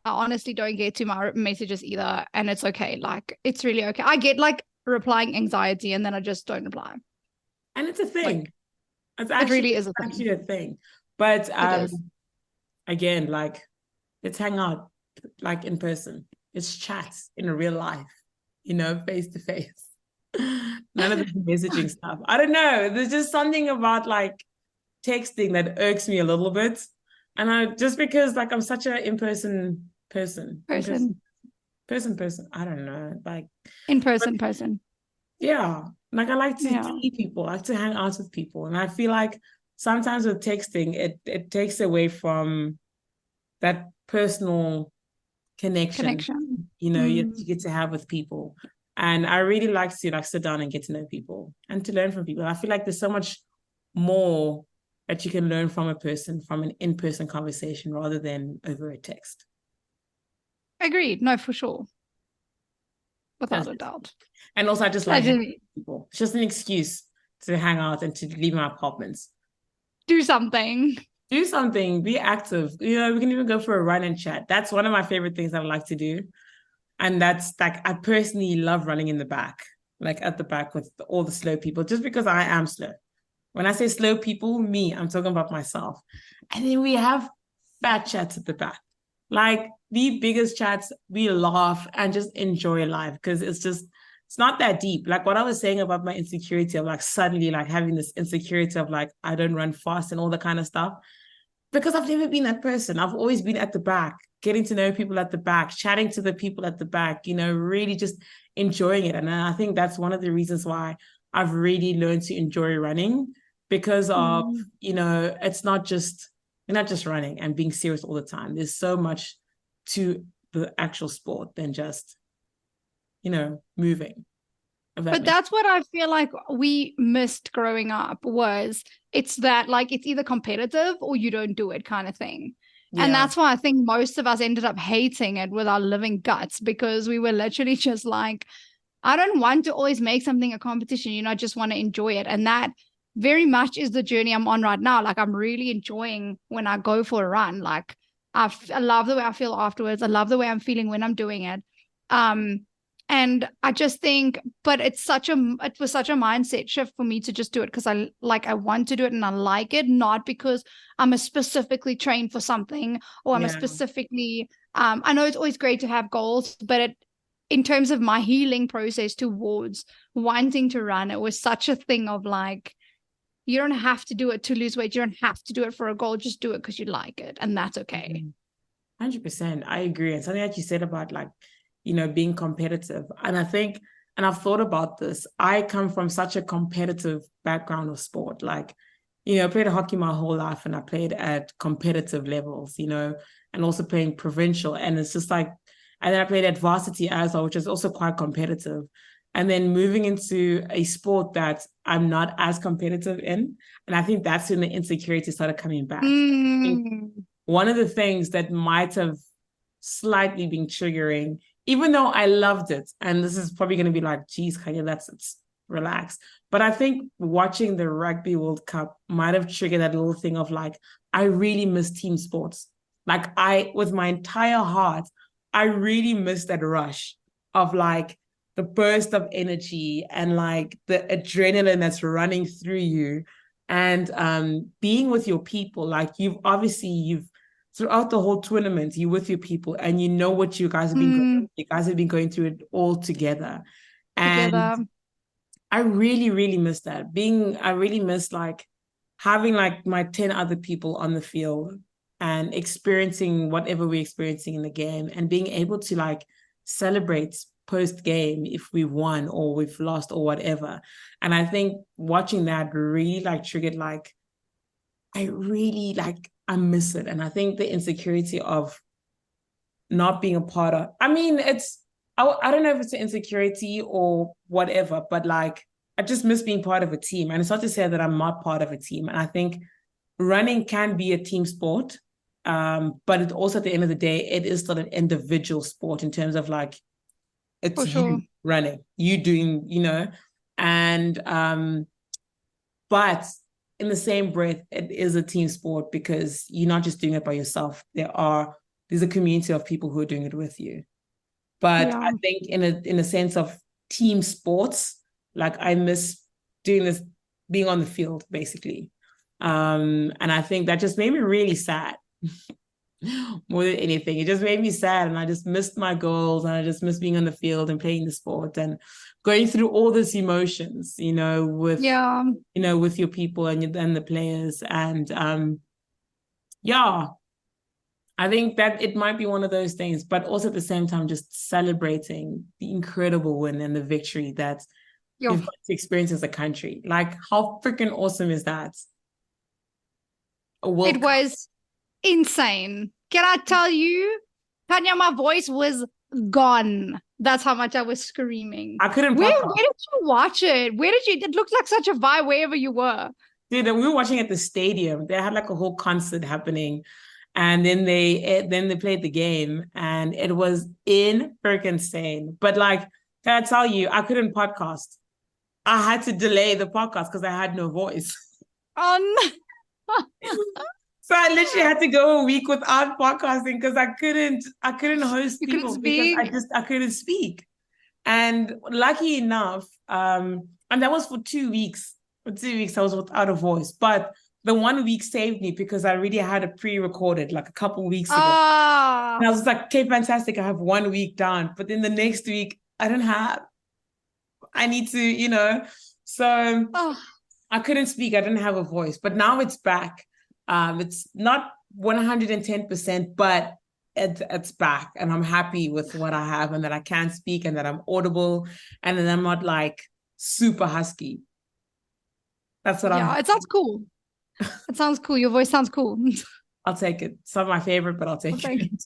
get to my messages either. And it's okay. Like it's really okay. I get like replying anxiety and then I just don't reply. And it's a thing. Like, it really is actually a thing. But again, like let's hang out like in person. It's chats in real life, face to face. None of the messaging stuff. I don't know. There's just something about like texting that irks me a little bit. And just because like I'm such an in-person person. Person. I don't know. Like person. Yeah. Like I like to see people. I like to hang out with people. And I feel like sometimes with texting, it takes away from that personal connection. You get to have with people. And I really like to like sit down and get to know people and to learn from people. I feel like there's so much more that you can learn from a person from an in-person conversation rather than over a text. Agreed. No, for sure. Without a doubt. And also I just like people. It's just an excuse to hang out and to leave my apartments. Do something. Be active. We can even go for a run and chat. That's one of my favorite things I like to do. And that's like, I personally love running in the back, like at the back with all the slow people, just because I am slow. When I say slow people, I'm talking about myself. And then we have fat chats at the back. Like the biggest chats, we laugh and just enjoy life because it's not that deep. Like what I was saying about my insecurity of like suddenly like having this insecurity of like, I don't run fast and all that kind of stuff. Because I've never been that person. I've always been at the back, getting to know people at the back, chatting to the people at the back, really just enjoying it. And I think that's one of the reasons why I've really learned to enjoy running because of, it's not just, you're not just running and being serious all the time. There's so much to the actual sport than just, moving. But that's what I feel like we missed growing up was it's that like it's either competitive or you don't do it kind of thing. Yeah. And that's why I think most of us ended up hating it with our living guts because we were literally just like, I don't want to always make something a competition, I just want to enjoy it. And that very much is the journey I'm on right now. Like I'm really enjoying when I go for a run. Like I love the way I feel afterwards. I love the way I'm feeling when I'm doing it. And I just think, but it was such a mindset shift for me to just do it because I want to do it and I like it, not because I'm a specifically trained for something or I'm a specifically, I know it's always great to have goals, but in terms of my healing process towards wanting to run, it was such a thing of like, you don't have to do it to lose weight. You don't have to do it for a goal. Just do it because you like it. And that's okay. 100%. I agree. And something that you said about like, being competitive. And I think, and I've thought about this, I come from such a competitive background of sport. Like, I played hockey my whole life and I played at competitive levels, and also playing provincial. And it's just like, and then I played at varsity as well, which is also quite competitive. And then moving into a sport that I'm not as competitive in. And I think that's when the insecurity started coming back. I think one of the things that might have slightly been triggering, even though I loved it, and this is probably going to be like, geez, Khanya, it's relax. But I think watching the Rugby World Cup might have triggered that little thing of like, I really miss team sports. Like with my entire heart, I really miss that rush of like the burst of energy and like the adrenaline that's running through you and being with your people. Like you've throughout the whole tournament, you're with your people and you know what you guys have been going through. You guys have been going through it all together. Together. And I really, really miss that. I really miss like having like my 10 other people on the field and experiencing whatever we're experiencing in the game and being able to like celebrate post game if we've won or we've lost or whatever. And I think watching that really like triggered like, I miss it. And I think the insecurity of not being a part of, I mean, I don't know if it's an insecurity or whatever, but like, I just miss being part of a team. And it's not to say that I'm not part of a team. And I think running can be a team sport. But it also, at the end of the day, it is still an individual sport in terms of like, it's you running, you doing, and, but in the same breath, it is a team sport because you're not just doing it by yourself. There's a community of people who are doing it with you. But I think in a sense of team sports, like I miss doing this, being on the field, basically. And I think that just made me really sad. More than anything, it just made me sad, and I just missed my goals, and I just missed being on the field and playing the sport and going through all these emotions, with with your people and the players, and I think that it might be one of those things, but also at the same time, just celebrating the incredible win and the victory that we've got to experience as a country. Like, how freaking awesome is that? It was insane. Can I tell you, Khanya, my voice was gone. That's how much I was screaming. I couldn't. Where did you watch it? It looked like such a vibe wherever you were. Dude, we were watching at the stadium. They had like a whole concert happening, and then they played the game, and it was insane. But like, can I tell you, I couldn't podcast. I had to delay the podcast because I had no voice. Oh no. So I literally had to go a week without podcasting because I couldn't host people because I couldn't speak. And lucky enough, and that was for 2 weeks. For 2 weeks, I was without a voice. But the 1 week saved me because I already had it pre-recorded like a couple weeks ago. And I was like, okay, fantastic. I have 1 week down. But then the next week, I need to, so I couldn't speak. I didn't have a voice. But now it's back. It's not 110%, but it's back, and I'm happy with what I have, and that I can speak, and that I'm audible, and that I'm not like super husky. That's what it sounds cool. It sounds cool. Your voice sounds cool. I'll take it. It's not my favorite, but I'll take it.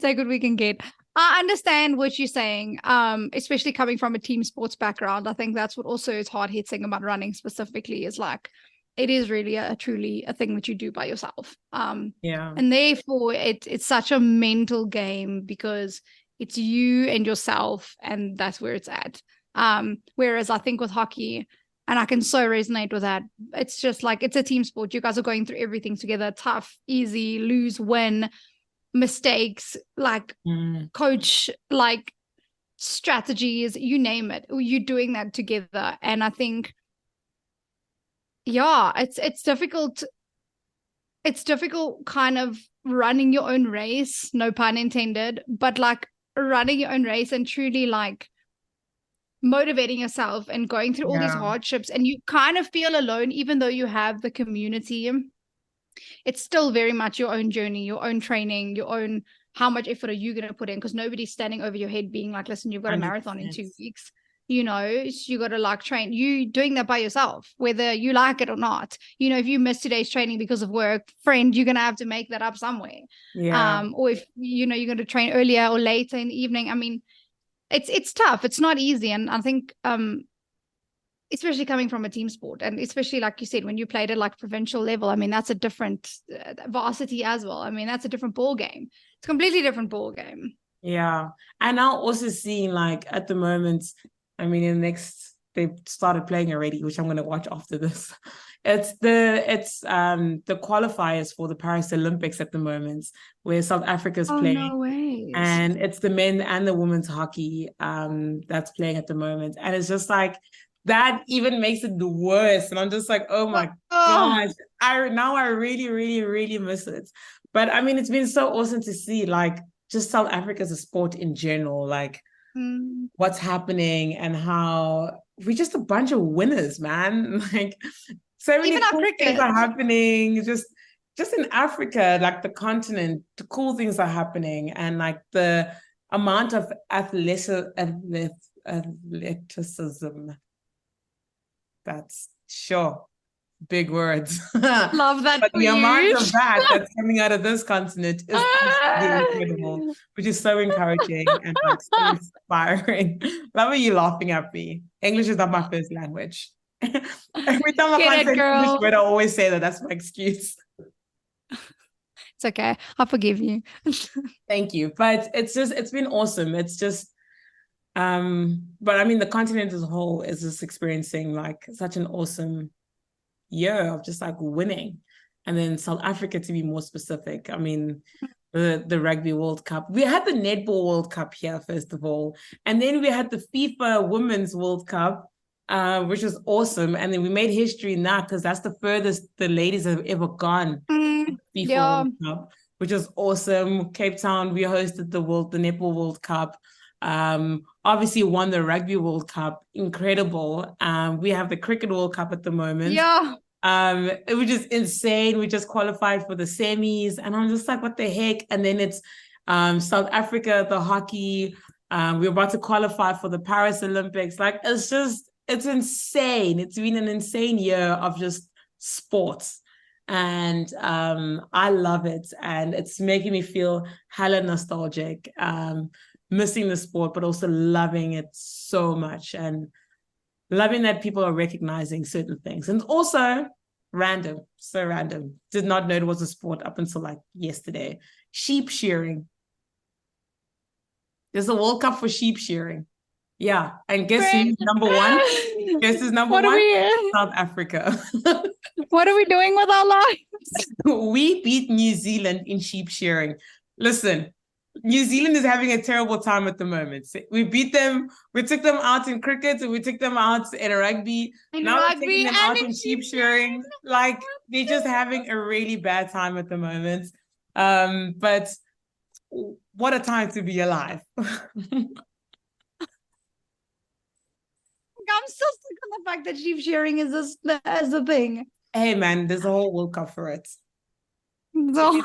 Take what we can get. I understand what you're saying, especially coming from a team sports background. I think that's what also is hard hitting about running specifically, is like, it is really truly a thing that you do by yourself. And therefore it's such a mental game because it's you and yourself, and that's where it's at. Whereas I think with hockey, and I can so resonate with that, it's just like, it's a team sport. You guys are going through everything together, tough, easy, lose, win, mistakes, like coach, like strategies, you name it. You're doing that together. And I think, it's difficult. It's difficult kind of running your own race, no pun intended, but like running your own race and truly like motivating yourself and going through all these hardships, and you kind of feel alone, even though you have the community. It's still very much your own journey, your own training, your own, how much effort are you going to put in? Because nobody's standing over your head being like, listen, you've got 100%. A marathon in 2 weeks. So you got to like train. You doing that by yourself, whether you like it or not. If you miss today's training because of work, friend, you're going to have to make that up somewhere. Or if, you're going to train earlier or later in the evening. I mean, it's tough. It's not easy. And I think, especially coming from a team sport, and especially like you said, when you played at like provincial level, I mean, that's a different varsity as well. I mean, that's a different ball game. It's a completely different ball game. Yeah. And now also seeing like at the moment, I mean, they've started playing already, which I'm going to watch after this. It's the qualifiers for the Paris Olympics at the moment, where South Africa's playing. No way. And it's the men and the women's hockey that's playing at the moment. And it's just like, that even makes it worse. And I'm just like, oh my gosh, I really, really, really miss it. But I mean, it's been so awesome to see like just South Africa as a sport in general, like what's happening and how we're just a bunch of winners, man. Like so many Even our cool things cricket. are happening. Just in Africa, like the continent, the cool things are happening, and like the amount of athleticism. That's sure big words. Love that But for the amount you. of that that's coming out of this continent is absolutely incredible, which is so encouraging and like so inspiring. Love how you laughing at me. English is not my first language. Every time I Get can't it, say an English girl. word, I always say that. That's my excuse. It's okay. I'll forgive you. Thank you. But it's been awesome. It's just but I mean the continent as a whole is just experiencing like such an awesome year of just like winning. And then South Africa, to be more specific, I mean, the Rugby World Cup. We had the Netball World Cup here, first of all. And then we had the FIFA Women's World Cup, which was awesome. And then we made history now because that's the furthest the ladies have ever gone. FIFA Yeah. World Cup, which was awesome. Cape Town, we hosted the Netball World Cup. Obviously won the Rugby World Cup. Incredible. We have the Cricket World Cup at the moment. Yeah. It was just insane. We just qualified for the semis, and I'm just like, what the heck? And then it's South Africa, the hockey. We're about to qualify for the Paris Olympics. Like, it's insane. It's been an insane year of just sports. And I love it. And it's making me feel hella nostalgic, missing the sport, but also loving it so much. And loving that people are recognizing certain things. And also random, so random. Did not know it was a sport up until like yesterday. Sheep shearing. There's a World Cup for sheep shearing. Yeah. And guess who's number one? Guess who's number one? South Africa. What are we doing with our lives? We beat New Zealand in sheep shearing. Listen, New Zealand is having a terrible time at the moment. We beat them. We took them out in cricket and we took them out in rugby. Now we're taking them out in sheep shearing. Like, they're just having a really bad time at the moment. But what a time to be alive. I'm still stuck on the fact that sheep shearing is a thing. Hey, man, there's a whole World Cup for it. So,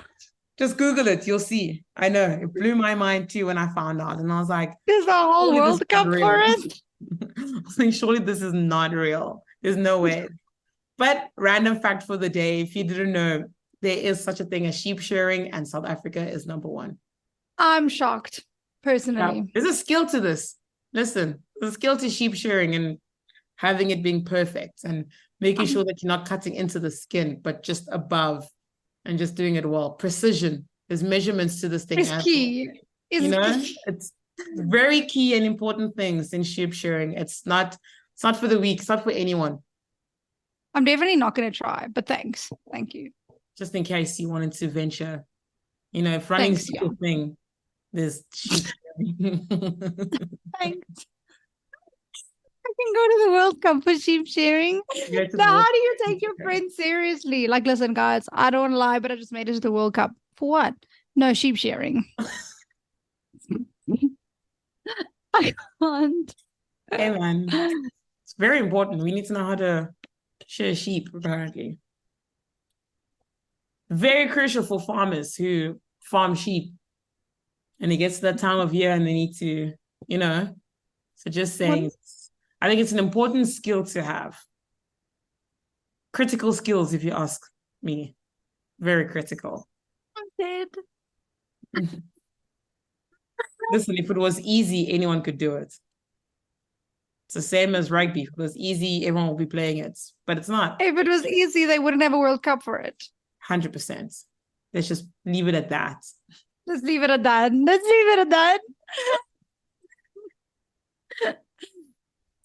just Google it. You'll see. I know. It blew my mind too when I found out. And I was like, there's a whole World Cup for it? I was like, surely this is not real. There's no way. But random fact for the day, if you didn't know, there is such a thing as sheep shearing, and South Africa is number one. I'm shocked, personally. Yeah. There's a skill to this. Listen, there's a skill to sheep shearing and having it being perfect and making sure that you're not cutting into the skin, but just above and just doing it well. Precision. There's measurements to this thing. It's key. It's very key and important things in sheep shearing. It's not for the weak. It's not for anyone. I'm definitely not going to try, but thanks. Thank you. Just in case you wanted to venture, if running's your thing, there's sheep shearing. Thanks. I can go to the World Cup for sheep shearing. So how do you take your friends seriously? Like, listen, guys, I don't want to lie, but I just made it to the World Cup. For what? No, sheep shearing. I can't. Hey, man. It's very important. We need to know how to shear sheep, apparently. Very crucial for farmers who farm sheep. And it gets to that time of year and they need to, So just saying, I think it's an important skill to have. Critical skills, if you ask me. Very critical. I'm dead. Listen, if it was easy, anyone could do it. It's the same as rugby. If it was easy, everyone would be playing it. But it's not. If it was easy, they wouldn't have a World Cup for it. 100%. Let's just leave it at that. Let's leave it at that.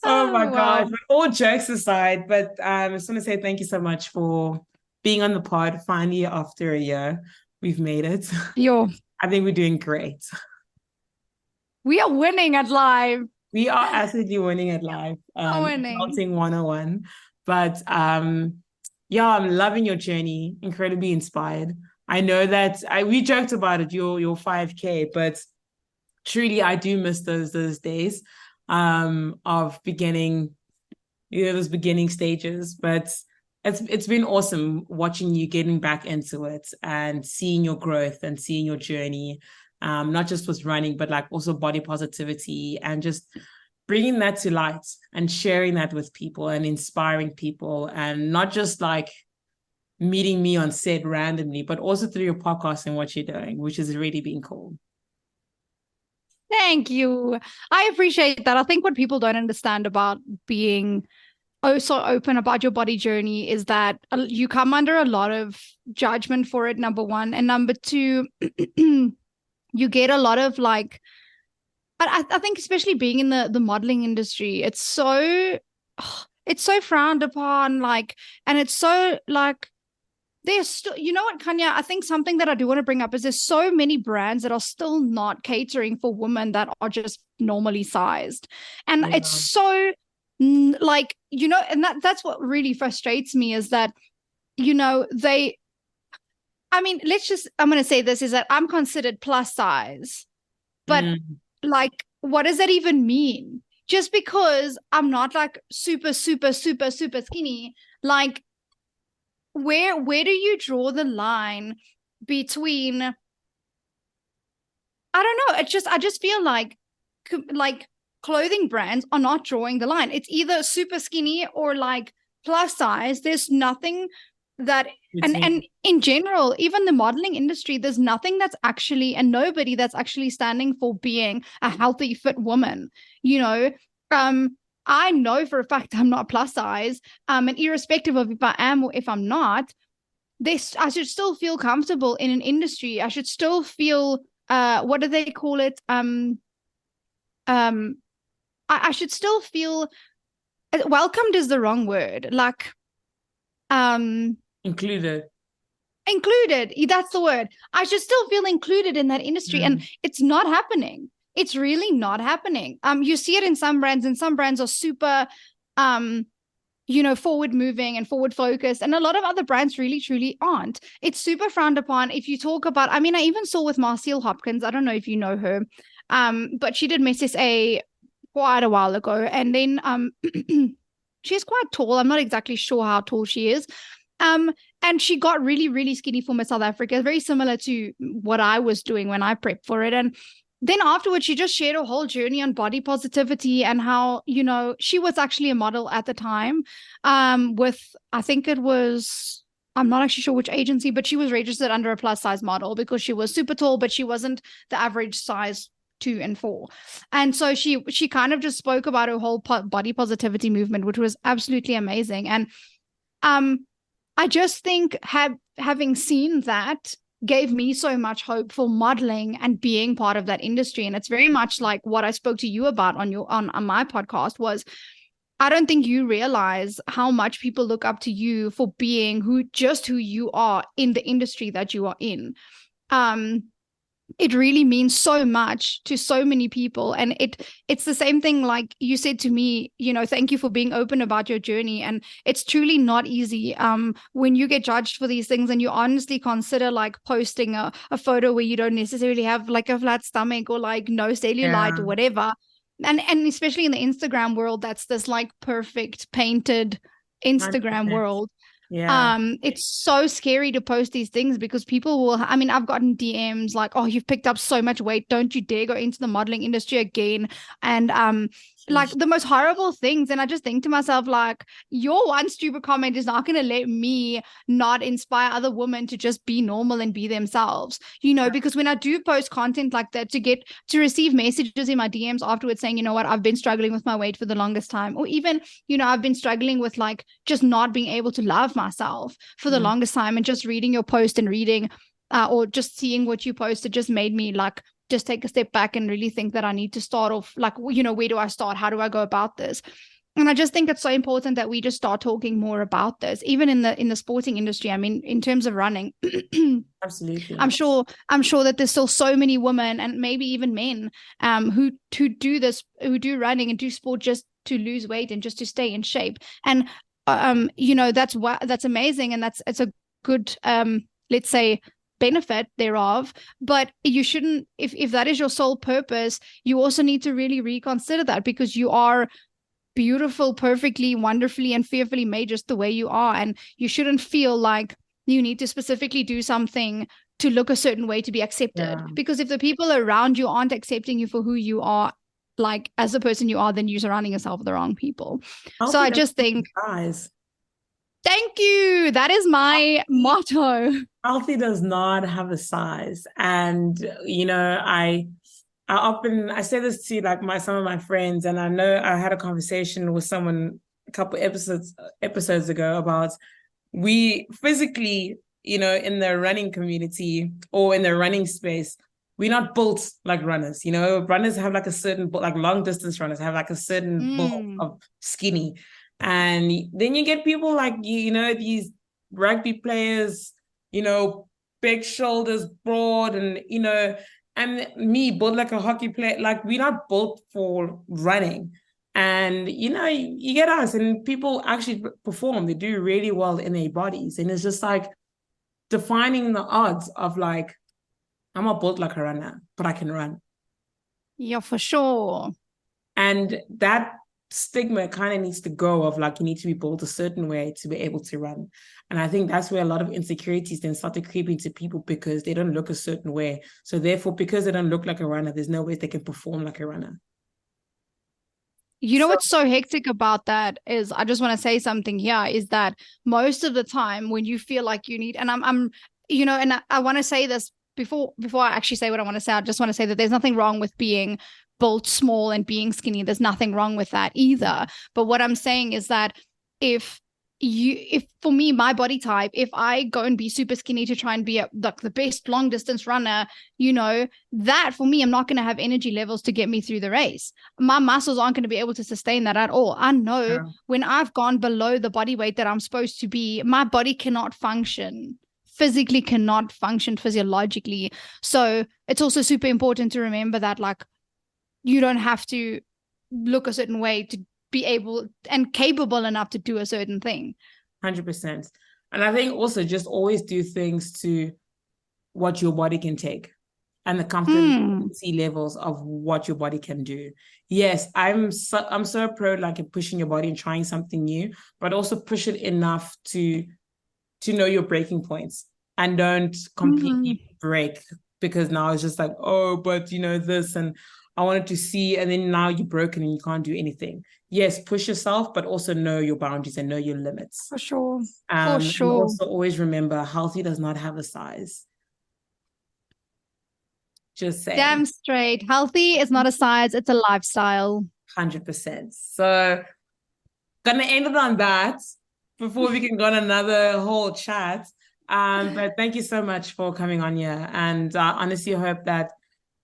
Oh my gosh. But all jokes aside, but I just want to say thank you so much for being on the pod. Finally, after a year, we've made it. Yo. I think we're doing great. We are winning at live. We are absolutely winning at life. Winning. Adulting 101. But yeah, I'm loving your journey. Incredibly inspired. I know that we joked about it, your 5K, but truly I do miss those days of beginning, those beginning stages. But it's been awesome watching you getting back into it and seeing your growth and seeing your journey, not just with running, but like also body positivity and just bringing that to light and sharing that with people and inspiring people, and not just like meeting me on set randomly, but also through your podcast and what you're doing, which has really been cool. Thank you. I appreciate that. I think what people don't understand about being so open about your body journey is that you come under a lot of judgment for it, number one. And number two, you get a lot of like, I think especially being in the modeling industry, it's so frowned upon, like, and it's so like, there's still, you know what, Khanya, I think something that I do want to bring up is there's so many brands that are still not catering for women that are just normally sized. And it's so like, you know, and that's what really frustrates me is that, you know, I'm going to say this is that I'm considered plus size, but like, what does that even mean? Just because I'm not like super, super, super, super skinny, like, where do you draw the line between, I don't know, I just feel like clothing brands are not drawing the line. It's either super skinny or like plus size. There's nothing that, and in general, even the modeling industry, there's nothing that's actually, and nobody that's actually standing for being a healthy, fit woman, you know. I know for a fact I'm not plus size, and irrespective of if I am or if I'm not, I should still feel comfortable in an industry. I should still feel, what do they call it? I should still feel welcomed is the wrong word. Like, included. That's the word. I should still feel included in that industry, and it's not happening. It's really not happening. You see it in some brands, and some brands are super, you know, forward moving and forward focused. And a lot of other brands really, truly aren't. It's super frowned upon. If you talk about, I mean, I even saw with Marcelle Hopkins, I don't know if you know her, but she did Miss SA quite a while ago. And then she's quite tall. I'm not exactly sure how tall she is. And she got really, really skinny for Miss South Africa, very similar to what I was doing when I prepped for it. And then afterwards, she just shared a whole journey on body positivity and how, you know, she was actually a model at the time, with, I think it was, I'm not actually sure which agency, but she was registered under a plus size model because she was super tall, but she wasn't the average size 2 and 4. And so she kind of just spoke about her whole body positivity movement, which was absolutely amazing. And I just think having seen that gave me so much hope for modeling and being part of that industry. And it's very much like what I spoke to you about on my podcast was, I don't think you realize how much people look up to you for being who you are in the industry that you are in. It really means so much to so many people. And it's the same thing, like you said to me, you know, thank you for being open about your journey. And it's truly not easy when you get judged for these things and you honestly consider like posting a photo where you don't necessarily have like a flat stomach or like no cellulite or whatever. And especially in the Instagram world, that's this like perfect painted Instagram 100%. World. Yeah. It's so scary to post these things because people will, I mean, I've gotten DMs like, oh, you've picked up so much weight. Don't you dare go into the modeling industry again. And like the most horrible things. And I just think to myself, like, your one stupid comment is not going to let me not inspire other women to just be normal and be themselves, you know, because when I do post content like that, to receive messages in my DMs afterwards saying, you know what, I've been struggling with my weight for the longest time. Or even, you know, I've been struggling with like just not being able to love myself for the longest time. And just reading your post and reading or just seeing what you posted just made me like just take a step back and really think that I need to start off like, you know, where do I start? How do I go about this? And I just think it's so important that we just start talking more about this, even in the sporting industry. I mean, in terms of running, Absolutely. I'm sure that there's still so many women and maybe even men who do this, who do running and do sport just to lose weight and just to stay in shape. And that's amazing, and it's a good let's say benefit thereof. But you shouldn't, if that is your sole purpose, you also need to really reconsider that, because you are beautiful, perfectly, wonderfully, and fearfully made just the way you are. And you shouldn't feel like you need to specifically do something to look a certain way to be accepted. Yeah. Because if the people around you aren't accepting you for who you are, like as the person you are, then you're surrounding yourself with the wrong people. So I just think, guys, thank you. That is my motto. healthy does not have a size. And, I say this to like some of my friends, and I know I had a conversation with someone a couple episodes ago about, we physically, in the running community or in the running space, we're not built like runners. Runners have like a certain, like long distance runners have like a certain build of skinny. And then you get people like, these rugby players, big shoulders, broad, and me built like a hockey player. Like, we're not built for running. And, you get us, and people actually perform. They do really well in their bodies. And it's just like defining the odds of like, I'm not built like a runner, but I can run. Yeah, for sure. And that stigma kind of needs to go, of like, you need to be built a certain way to be able to run. And I think that's where a lot of insecurities then start to creep into people, because they don't look a certain way. So therefore, because they don't look like a runner, there's no way they can perform like a runner. You know what's so hectic about that is, I just want to say something here, is that most of the time when you feel like you need, and I'm and I want to say this before I actually say what I want to say, I just want to say that there's nothing wrong with being built small and being skinny. There's nothing wrong with that either. But what I'm saying is that if for me, my body type, if I go and be super skinny to try and be like the best long distance runner, that for me, I'm not going to have energy levels to get me through the race. My muscles aren't going to be able to sustain that at all. I know when I've gone below the body weight that I'm supposed to be, my body cannot function. Physically cannot function physiologically. So it's also super important to remember that, like, you don't have to look a certain way to be able and capable enough to do a certain thing. 100%. And I think also just always do things to what your body can take and the comfortability levels of what your body can do. Yes, I'm so pro like in pushing your body and trying something new, but also push it enough to know your breaking points, and don't completely break, because now it's just like, oh, but this, and I wanted to see, and then now you're broken and you can't do anything. Yes, push yourself, but also know your boundaries and know your limits. For sure. For sure. And also always remember, healthy does not have a size. Just saying. Damn straight. Healthy is not a size, it's a lifestyle. 100%. So, gonna end it on that before we can go on another whole chat. But thank you so much for coming on here. And I honestly hope that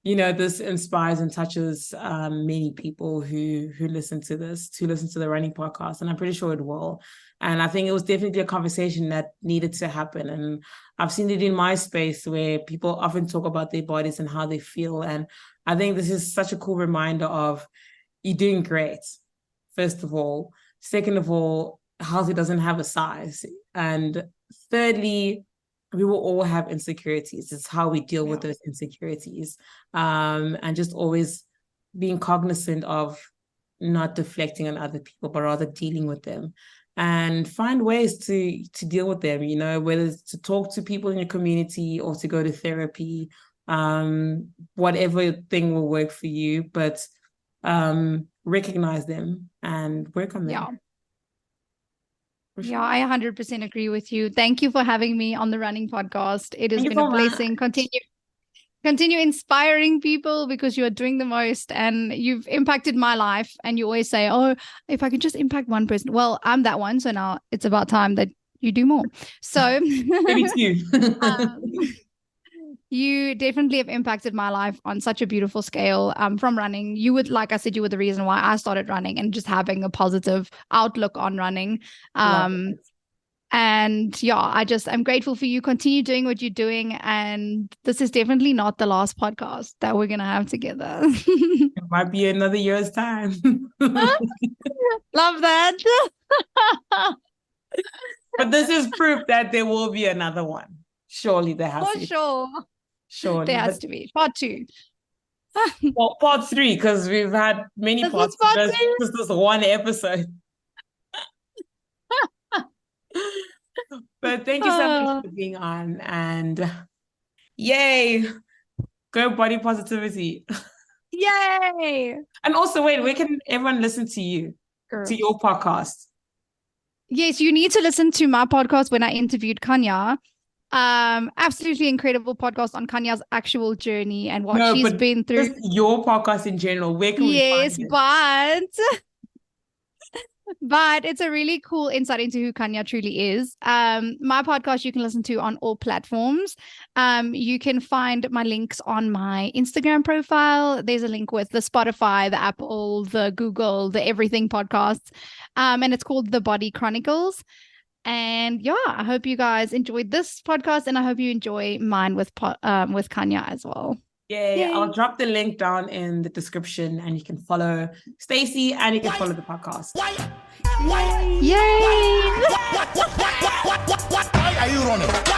this inspires and touches many people who listen to the running podcast, and I'm pretty sure it will. And I think it was definitely a conversation that needed to happen. And I've seen it in my space where people often talk about their bodies and how they feel. And I think this is such a cool reminder of, you're doing great, first of all. Second of all, healthy doesn't have a size. And thirdly, we will all have insecurities. It's how we deal with those insecurities. And just always being cognizant of not deflecting on other people, but rather dealing with them, and find ways to deal with them, whether it's to talk to people in your community or to go to therapy, whatever thing will work for you, but recognize them and work on them. Yeah. Yeah, I 100% agree with you. Thank you for having me on the running podcast. It has been a blessing. Continue inspiring people, because you are doing the most and you've impacted my life. And you always say, oh, if I can just impact one person. Well, I'm that one. So now it's about time that you do more. So maybe two. You definitely have impacted my life on such a beautiful scale from running. You would, like I said, you were the reason why I started running and just having a positive outlook on running. And yeah, I'm grateful for you. Continue doing what you're doing. And this is definitely not the last podcast that we're going to have together. It might be another year's time. Love that. But this is proof that there will be another one. Surely there has to be. Sure. Surely. There has to be. Part 2. Well, part 3, because we've had many parts. This is one episode. But thank you so much for being on. And yay. Go body positivity. Yay. And also, wait, where can everyone listen to you? Girl. To your podcast? Yes, you need to listen to my podcast when I interviewed Khanya. Absolutely incredible podcast on Kanya's actual journey and what she's been through. Just your podcast in general, where can we find it? But it's a really cool insight into who Khanya truly is. My podcast you can listen to on all platforms. You can find my links on my Instagram profile. There's a link with the Spotify, the Apple, the Google, the everything podcasts. And it's called The Body Chronicles. And yeah, I hope you guys enjoyed this podcast, and I hope you enjoy mine with Khanya as well. Yay. I'll drop the link down in the description, and you can follow Stacy and you can follow the podcast. Yay! Why are you running?